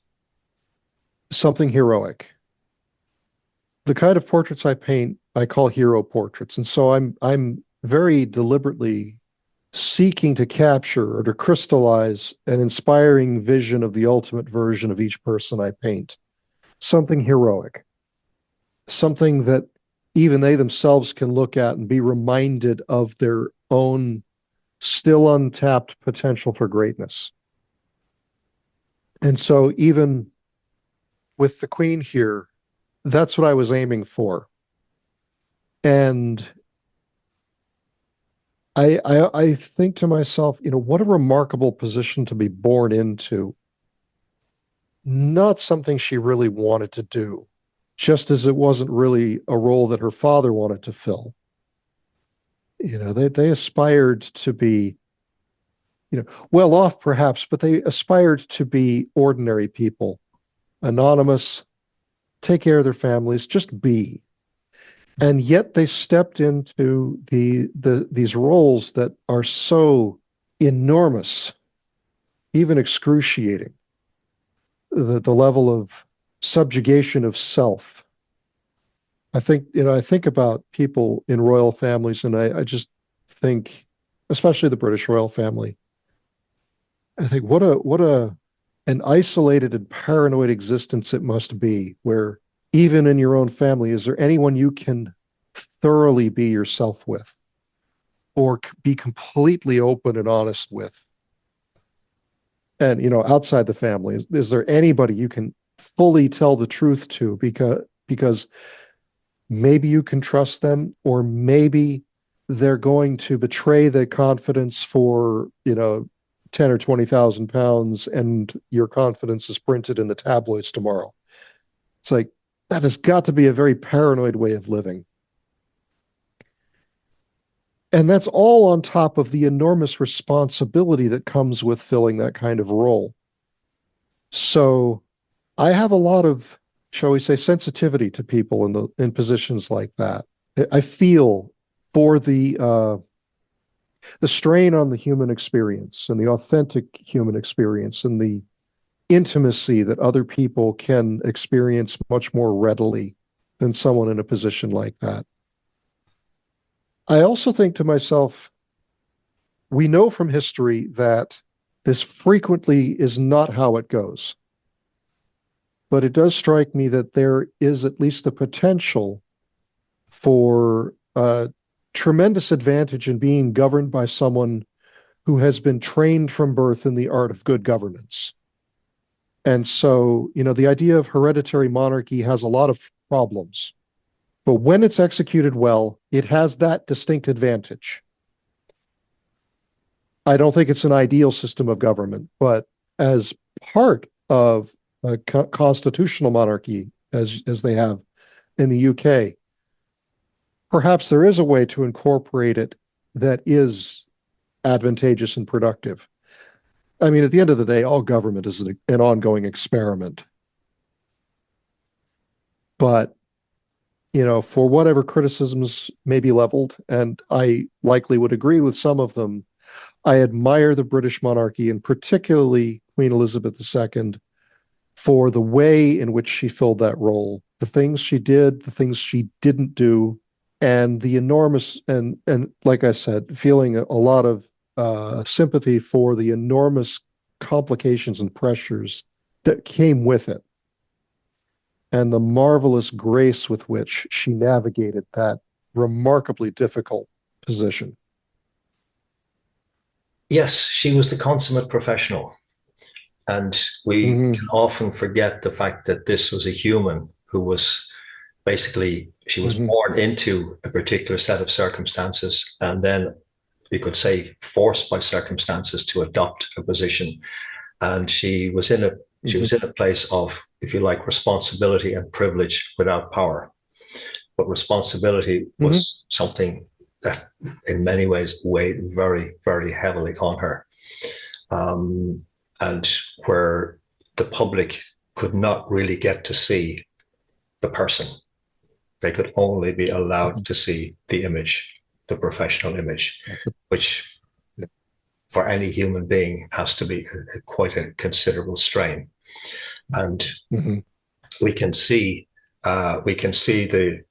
something heroic. The kind of portraits I paint, I call hero portraits. And so I'm very deliberately seeking to capture or to crystallize an inspiring vision of the ultimate version of each person I paint. Something heroic, something that even they themselves can look at and be reminded of their own still untapped potential for greatness. And so even with the Queen here, that's what I was aiming for. And I think to myself, what a remarkable position to be born into. Not something she really wanted to do, just as it wasn't really a role that her father wanted to fill. They aspired to be, well off perhaps, but they aspired to be ordinary people, anonymous, take care of their families, just be. And yet they stepped into these roles that are so enormous, even excruciating. The level of subjugation of self. I think about people in royal families, and I just think, especially the British royal family, I think what a an isolated and paranoid existence it must be, where even in your own family, is there anyone you can thoroughly be yourself with, or be completely open and honest with? And outside the family, is there anybody you can fully tell the truth to, because maybe you can trust them, or maybe they're going to betray the confidence for 10 or 20,000 pounds, and your confidence is printed in the tabloids tomorrow. It's like, that has got to be a very paranoid way of living. And that's all on top of the enormous responsibility that comes with filling that kind of role. So I have a lot of, shall we say, sensitivity to people in positions like that. I feel for the strain on the human experience and the authentic human experience and the intimacy that other people can experience much more readily than someone in a position like that. I also think to myself, we know from history that this frequently is not how it goes. but it does strike me that there is at least the potential for tremendous advantage in being governed by someone who has been trained from birth in the art of good governance. And so, the idea of hereditary monarchy has a lot of problems, but when it's executed well, it has that distinct advantage. I don't think it's an ideal system of government, but as part of a constitutional monarchy, as they have in the UK, perhaps there is a way to incorporate it that is advantageous and productive. I mean, at the end of the day, all government is an ongoing experiment. But, for whatever criticisms may be leveled, and I likely would agree with some of them, I admire the British monarchy, and particularly Queen Elizabeth II, for the way in which she filled that role, the things she did, the things she didn't do, and the enormous, and like I said, feeling a lot of sympathy for the enormous complications and pressures that came with it, and the marvelous grace with which she navigated that remarkably difficult position. Yes, she was the consummate professional. And we can Hmm. often forget the fact that this was a human who was basically, she was Hmm. born into a particular set of circumstances, and then you could say forced by circumstances to adopt a position. And she Hmm. was in a place of, if you like, responsibility and privilege without power. But responsibility Hmm. was something that in many ways weighed very, very heavily on her. Um, and where the public could not really get to see the person. They could only be allowed to see the image, the professional image, which for any human being has to be quite a considerable strain. And Hmm. we can see, the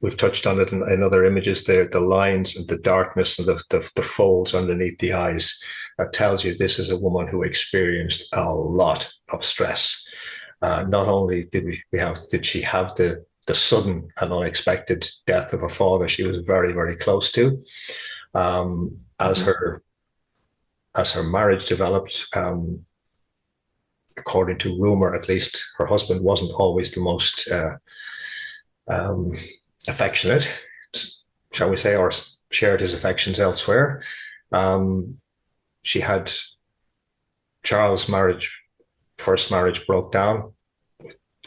we've touched on it in other images there, the lines and the darkness and the folds underneath the eyes. That tells you this is a woman who experienced a lot of stress. Not only did she have the sudden and unexpected death of her father, she was very, very close to. As Hmm. her marriage developed, according to rumor, at least, her husband wasn't always the most um, affectionate, shall we say, or shared his affections elsewhere. Um, she had Charles' first marriage broke down,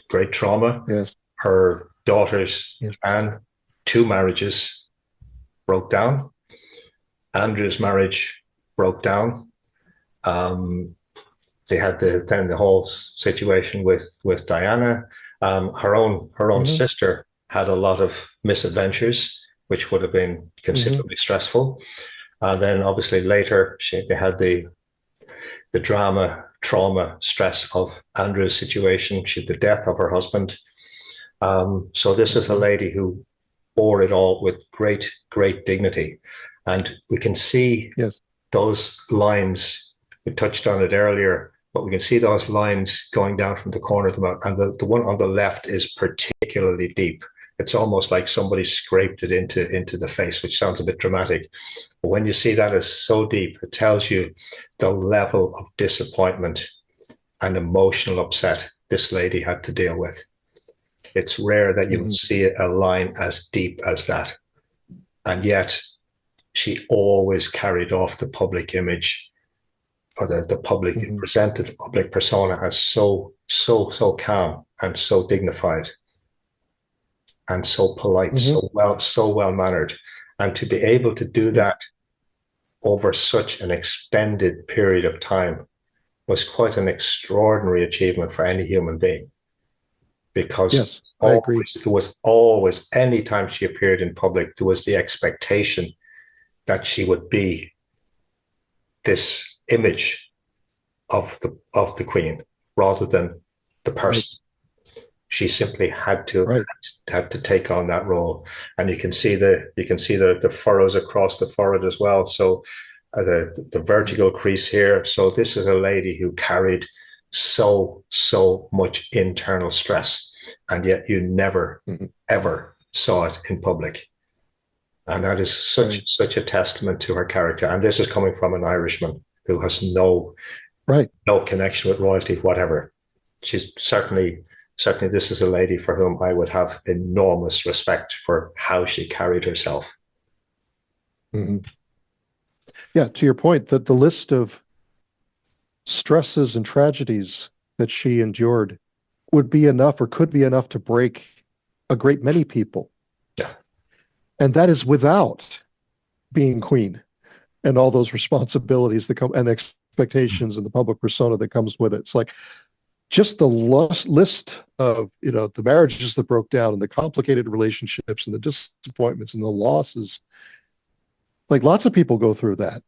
great trauma. Yes. Her daughters Yes. and two marriages broke down. Andrew's marriage broke down. Um, they had the whole situation with Diana. Her own Hmm. sister had a lot of misadventures, which would have been Hmm. considerably stressful. And then obviously later they had the drama, trauma, stress of Andrew's situation. She had the death of her husband. So this is a Hmm. lady who bore it all with great, great dignity. And we can see Yes. those lines. We touched on it earlier, but we can see those lines going down from the corner of the mouth. And the one on the left is particularly deep. It's almost like somebody scraped it into the face, which sounds a bit dramatic. But when you see that as so deep, it tells you the level of disappointment and emotional upset this lady had to deal with. It's rare that you would Hmm. see a line as deep as that. And yet she always carried off the public image, or the public, Hmm. presented the public persona as so calm and so dignified and so polite, Hmm. so well mannered. And to be able to do Yeah. that over such an extended period of time was quite an extraordinary achievement for any human being, because Yes, I agree. there was always, any time she appeared in public, there was the expectation that she would be this image of the Queen rather than the Right. person. She simply Right. had to take on that role, and you can see the furrows across the forehead as well. So the vertical crease here. So this is a lady who carried so much internal stress, and yet you never, Mhm. ever saw it in public. And that is Right. such a testament to her character. And this is coming from an Irishman who has Right. no connection with royalty, whatever. She's certainly this is a lady for whom I would have enormous respect for how she carried herself. Mhm. Yeah, to your point, that the list of stresses and tragedies that she endured would be enough or could be enough to break a great many people. Yeah. And that is without being queen and all those responsibilities that come and expectations and the public persona that comes with it. It's like just the list of, the marriages that broke down and the complicated relationships and the disappointments and the losses. Like lots of people go through that,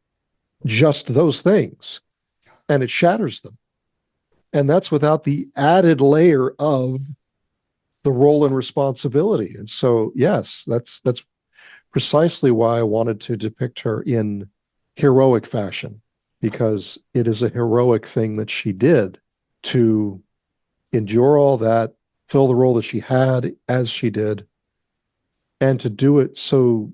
just those things, and it shatters them. And that's without the added layer of the role and responsibility. And so, yes, that's precisely why I wanted to depict her in heroic fashion, because it is a heroic thing that she did to endure all that, fill the role that she had as she did, and to do it so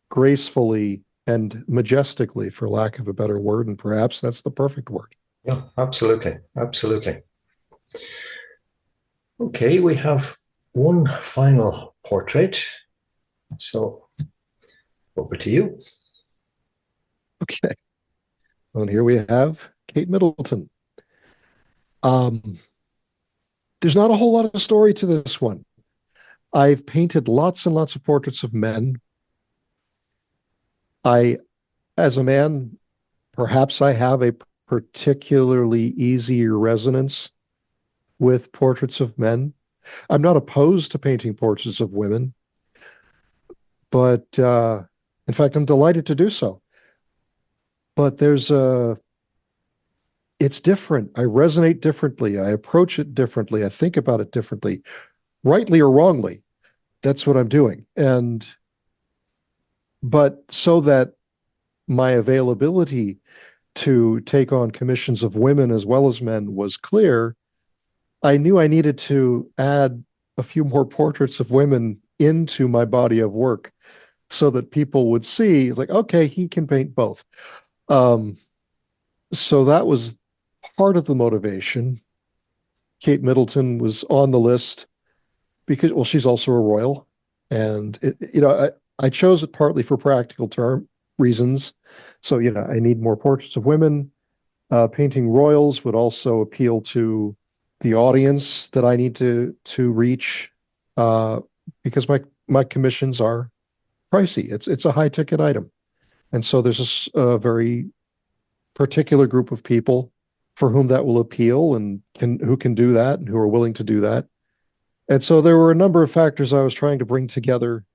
gracefully and majestically, for lack of a better word. And perhaps that's the perfect word. Yeah, absolutely. Absolutely. Okay, we have one final portrait. So over to you. Okay. And here we have Kate Middleton. Um, there's not a whole lot of story to this one. I've painted lots and lots of portraits of men. I, as a man, perhaps I have a particularly easy resonance with portraits of men. I'm not opposed to painting portraits of women, but in fact, I'm delighted to do so. But it's different. I resonate differently. I approach it differently. I think about it differently, rightly or wrongly. That's what I'm doing. But so that my availability to take on commissions of women as well as men was clear, I knew I needed to add a few more portraits of women into my body of work so that people would see, it's like, okay, he can paint both. Um, so that was part of the motivation. Kate Middleton was on the list because, well, she's also a royal. And, I chose it partly for practical term reasons. So, I need more portraits of women. Painting royals would also appeal to the audience that I need to reach, uh, because my commissions are pricey. It's a high ticket item, and so there's a very particular group of people for whom that will appeal and who can do that and who are willing to do that. And so there were a number of factors I was trying to bring together,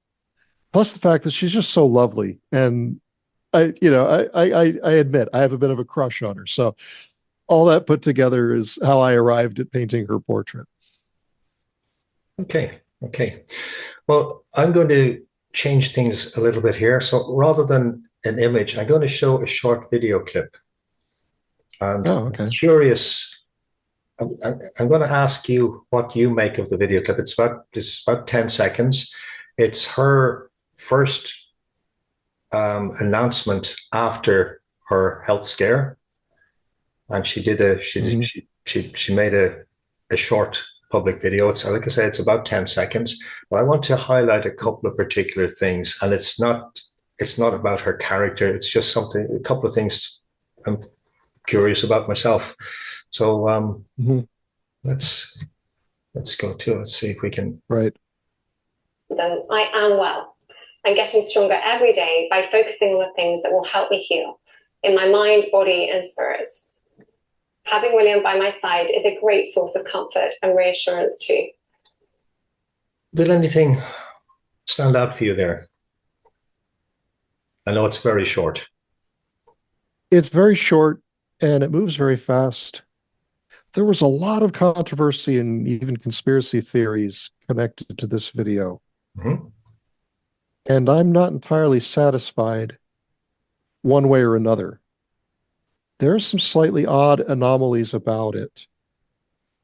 plus the fact that she's just so lovely. And I admit I have a bit of a crush on her. So all that put together is how I arrived at painting her portrait. Okay. Okay. Well, I'm going to change things a little bit here. So rather than an image, I'm going to show a short video clip. And Oh, I'm okay. curious, I'm going to ask you what you make of the video clip. It's about 10 seconds. It's her first announcement after her health scare. And Hmm. she made a short public video. It's like I say, it's about 10 seconds. But I want to highlight a couple of particular things. And it's not about her character. It's just a couple of things I'm curious about myself. So Hmm. let's let's go to it. Let's see if we can. Right. Then I am well and getting stronger every day by focusing on the things that will help me heal in my mind, body, and spirits. Having William by my side is a great source of comfort and reassurance too. Did anything stand out for you there? I know it's very short. It's very short and it moves very fast. There was a lot of controversy and even conspiracy theories connected to this video, Mm-hmm. and I'm not entirely satisfied one way or another. There are some slightly odd anomalies about it.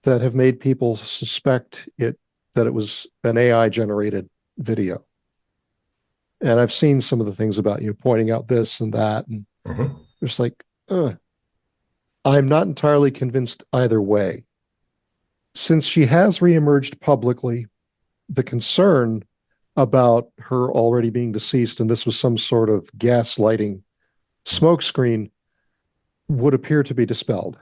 that have made people suspect that it was an AI generated video. And I've seen some of the things about you pointing out this and that, and it's like, I'm not entirely convinced either way. Since she has reemerged publicly, the concern about her already being deceased and this was some sort of gaslighting smokescreen would appear to be dispelled.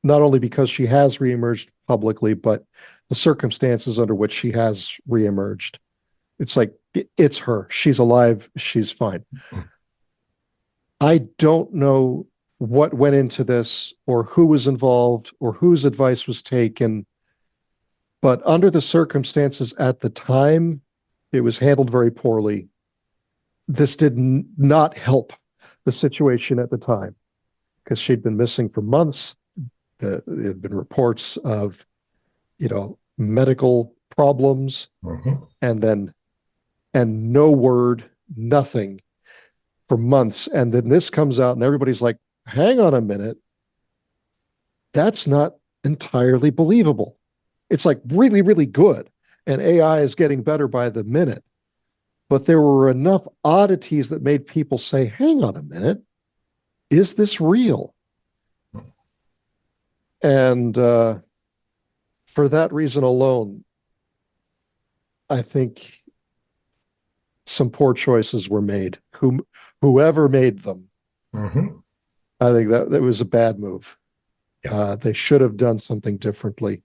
Not only because she has reemerged publicly, but the circumstances under which she has reemerged. It's like, it's her. She's alive. She's fine. I don't know what went into this or who was involved or whose advice was taken, but under the circumstances at the time, it was handled very poorly. This did not help the situation at the time because she'd been missing for months. There had been reports of, medical problems, and no word, nothing for months. And then this comes out and everybody's like, hang on a minute. That's not entirely believable. It's like really, really good. And AI is getting better by the minute. But there were enough oddities that made people say, hang on a minute, is this real? And for that reason alone, I think some poor choices were made. Whoever made them, I think that was a bad move. Yeah. They should have done something differently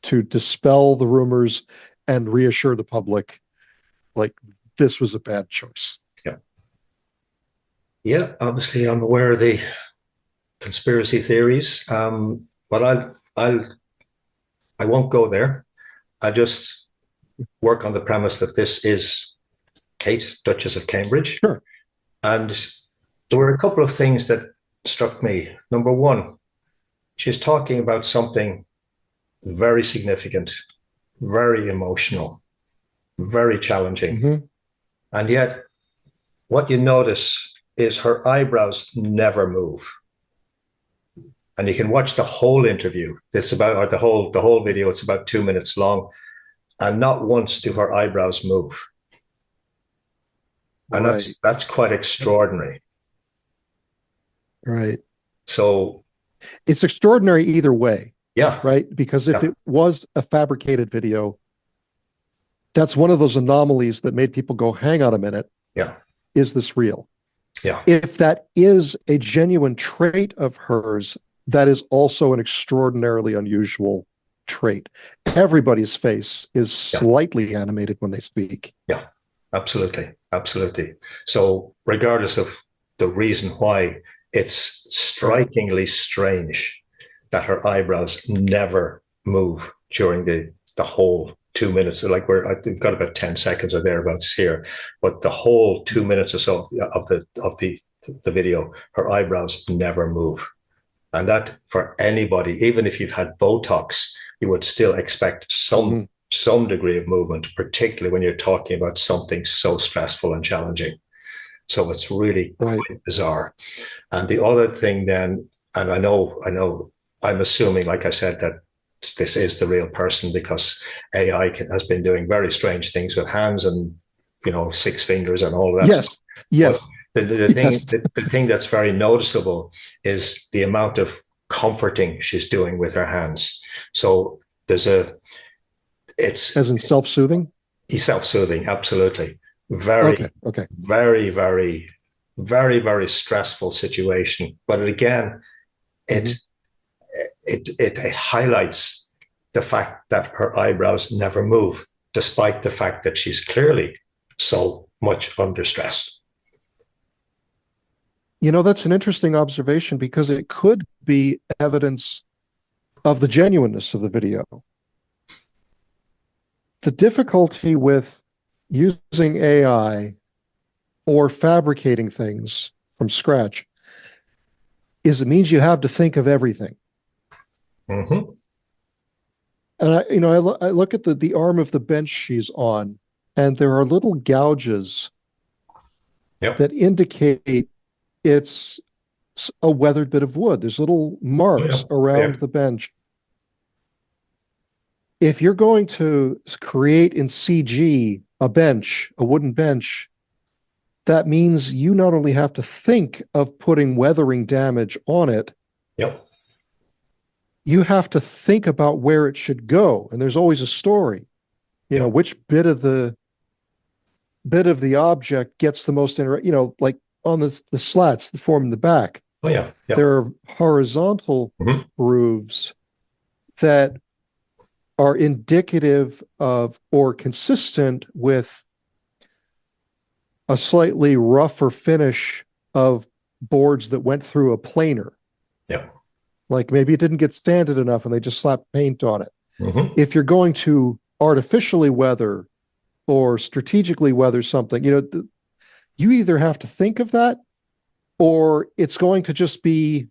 to dispel the rumors and reassure the public, like this was a bad choice. Yeah. Yeah, obviously I'm aware of the conspiracy theories, but I won't go there. I just work on the premise that this is Kate, Duchess of Cambridge. Sure. And there were a couple of things that struck me. Number one, she's talking about something very significant, very emotional, very challenging. And yet, what you notice is her eyebrows never move. And you can watch the whole interview. It's about, or the whole video, it's about 2 minutes long. And not once do her eyebrows move. And that's quite extraordinary. Right. So it's extraordinary either way. Yeah. Right? Because if it was a fabricated video, that's one of those anomalies that made people go, hang on a minute. Yeah. Is this real? Yeah. If that is a genuine trait of hers, that is also an extraordinarily unusual trait. Everybody's face is slightly animated when they speak. Yeah, absolutely. Absolutely. So regardless of the reason why, it's strikingly strange that her eyebrows never move during the whole 2 minutes. Like we've got about 10 seconds or thereabouts here, but the whole 2 minutes or so of the video, her eyebrows never move. And that, for anybody, even if you've had Botox, you would still expect some degree of movement, particularly when you're talking about something so stressful and challenging. So it's really quite bizarre. And the other thing then, and I know, I'm assuming, like I said, that this is the real person because AI has been doing very strange things with hands and, 6 fingers and all of that stuff. Yes. But the thing that's very noticeable is the amount of comforting she's doing with her hands. So it's as in self-soothing? Self-soothing, absolutely. Very, very, very, very, very stressful situation. But again, it highlights the fact that her eyebrows never move, despite the fact that she's clearly so much under stress. That's an interesting observation because it could be evidence of the genuineness of the video. The difficulty with using AI or fabricating things from scratch is it means you have to think of everything. And I look at the arm of the bench she's on, and there are little gouges that indicate it's a weathered bit of wood. There's little marks around the bench. if you're going to create in CG a bench, a wooden bench, that means you not only have to think of putting weathering damage on it, Yep. you have to think about where it should go. And there's always a story, Yep. which bit of the object gets the most, like on the slats that form the back. Oh yeah. Yep. There are horizontal Mhm. grooves that are indicative of or consistent with a slightly rougher finish of boards that went through a planer. Yep. Like maybe it didn't get sanded enough and they just slapped paint on it. Mhm. If you're going to artificially weather or strategically weather something, you either have to think of that or it's going to just be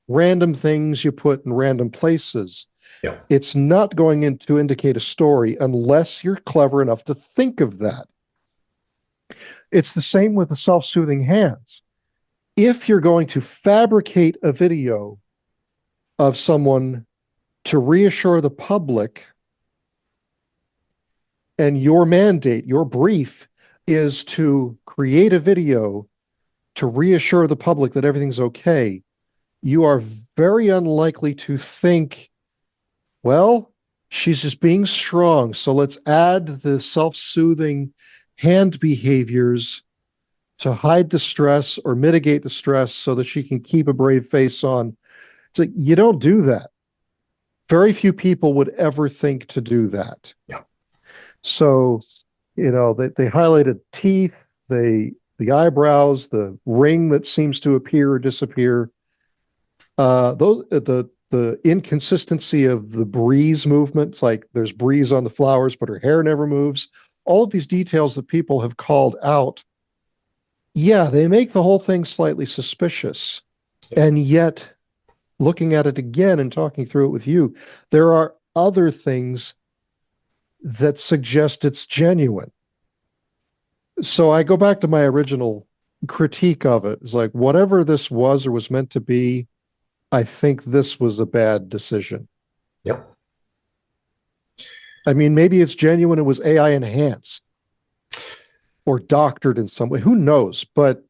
random things you put in random places. Yep. It's not going to indicate a story unless you're clever enough to think of that. It's the same with the self-soothing hands. If you're going to fabricate a video of someone to reassure the public, and your mandate, your brief is to create a video to reassure the public that everything's okay, you are very unlikely to think, well, she's just being strong, so let's add the self-soothing hand behaviors to hide the stress or mitigate the stress so that she can keep a brave face on. It's like, you don't do that. Very few people would ever think to do that. Yeah. So, they highlighted teeth, the eyebrows, the ring that seems to appear or disappear. The inconsistency of the breeze movements, like there's breeze on the flowers, but her hair never moves. All of these details that people have called out, yeah, they make the whole thing slightly suspicious. And yet, looking at it again and talking through it with you, there are other things that suggest it's genuine. So I go back to my original critique of it. It's like, whatever this was or was meant to be, I think this was a bad decision. Yep. I mean, maybe it's genuine, it was AI enhanced or doctored in some way. Who knows? But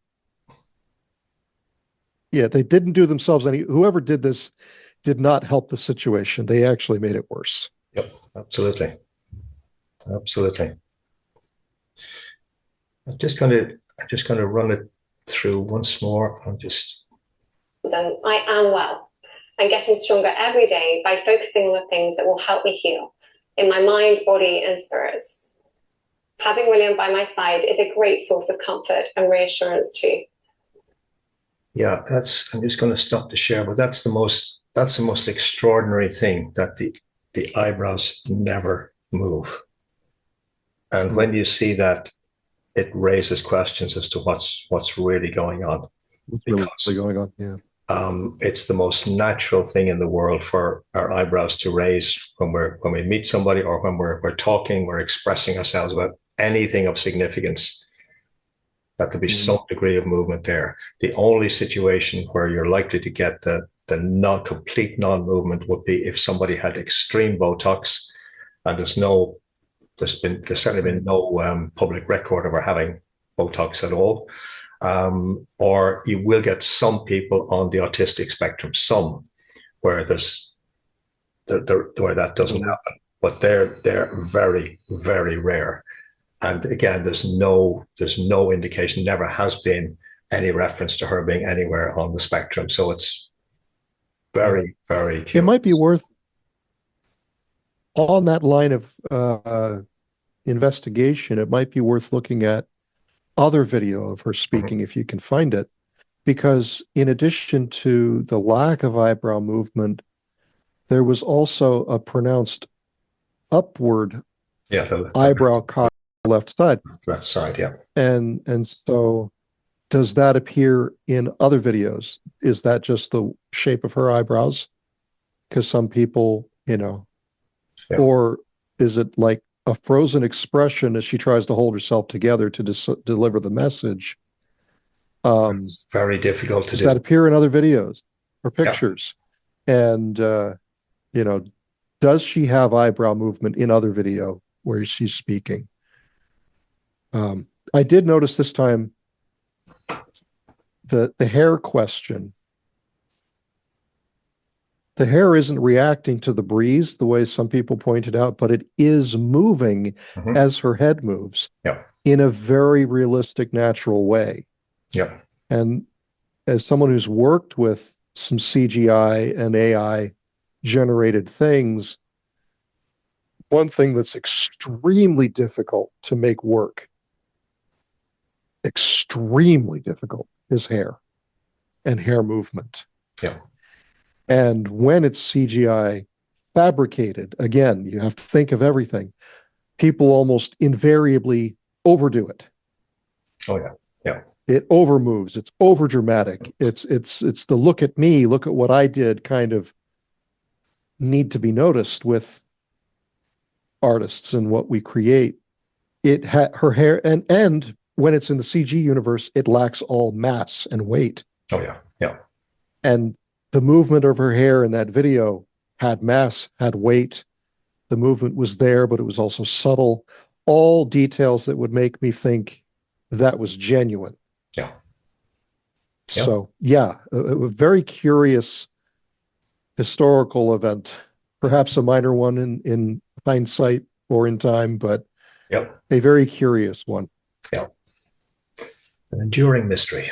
yeah, they didn't do themselves any. Whoever did this did not help the situation. They actually made it worse. Yep. Absolutely. Absolutely. I'm just going to run it through once more. Then I am well and getting stronger every day by focusing on the things that will help me heal in my mind, body, and spirits. Having William by my side is a great source of comfort and reassurance too. Yeah, I'm just going to stop the share, but that's the most extraordinary thing, that the eyebrows never move. And when you see that, it raises questions as to what's really going on. What's really going on? Yeah. It's the most natural thing in the world for our eyebrows to raise when we meet somebody, or when we're talking, we're expressing ourselves about anything of significance. That there be some degree of movement there. The only situation where you're likely to get the complete non-movement would be if somebody had extreme Botox, and there's certainly been no public record of her having Botox at all. Or you will get some people on the autistic spectrum, where where that doesn't happen, but they're very, very rare. And again, there's no indication, never has been any reference to her being anywhere on the spectrum. So it's very, very curious. It might be worth, on that line of investigation, it might be worth looking at other video of her speaking, if you can find it, because in addition to the lack of eyebrow movement, there was also a pronounced upward eyebrow cock on the left side. Left side, yeah. And so does that appear in other videos? Is that just the shape of her eyebrows? Because some people, or is it like a frozen expression as she tries to hold herself together to deliver the message? It's very difficult to do. Does that appear in other videos or pictures? Yeah. And, does she have eyebrow movement in other video where she's speaking? I did notice this time the hair question. The hair isn't reacting to the breeze the way some people pointed out, but it is moving as her head moves in a very realistic, natural way. And as someone who's worked with some CGI and AI generated things, one thing that's extremely difficult to make work, extremely difficult, is hair and hair movement. And when it's CGI fabricated, again, you have to think of everything. People almost invariably overdo it. It overmoves. It's over dramatic. It's the look at me, look at what I did kind of need to be noticed with artists and what we create. Her hair and when it's in the CG universe, it lacks all mass and weight. And the movement of her hair in that video had mass, had weight. The movement was there, but it was also subtle. All details that would make me think that was genuine. So, a very curious historical event, perhaps a minor one in hindsight or in time, but a very curious one. An enduring mystery.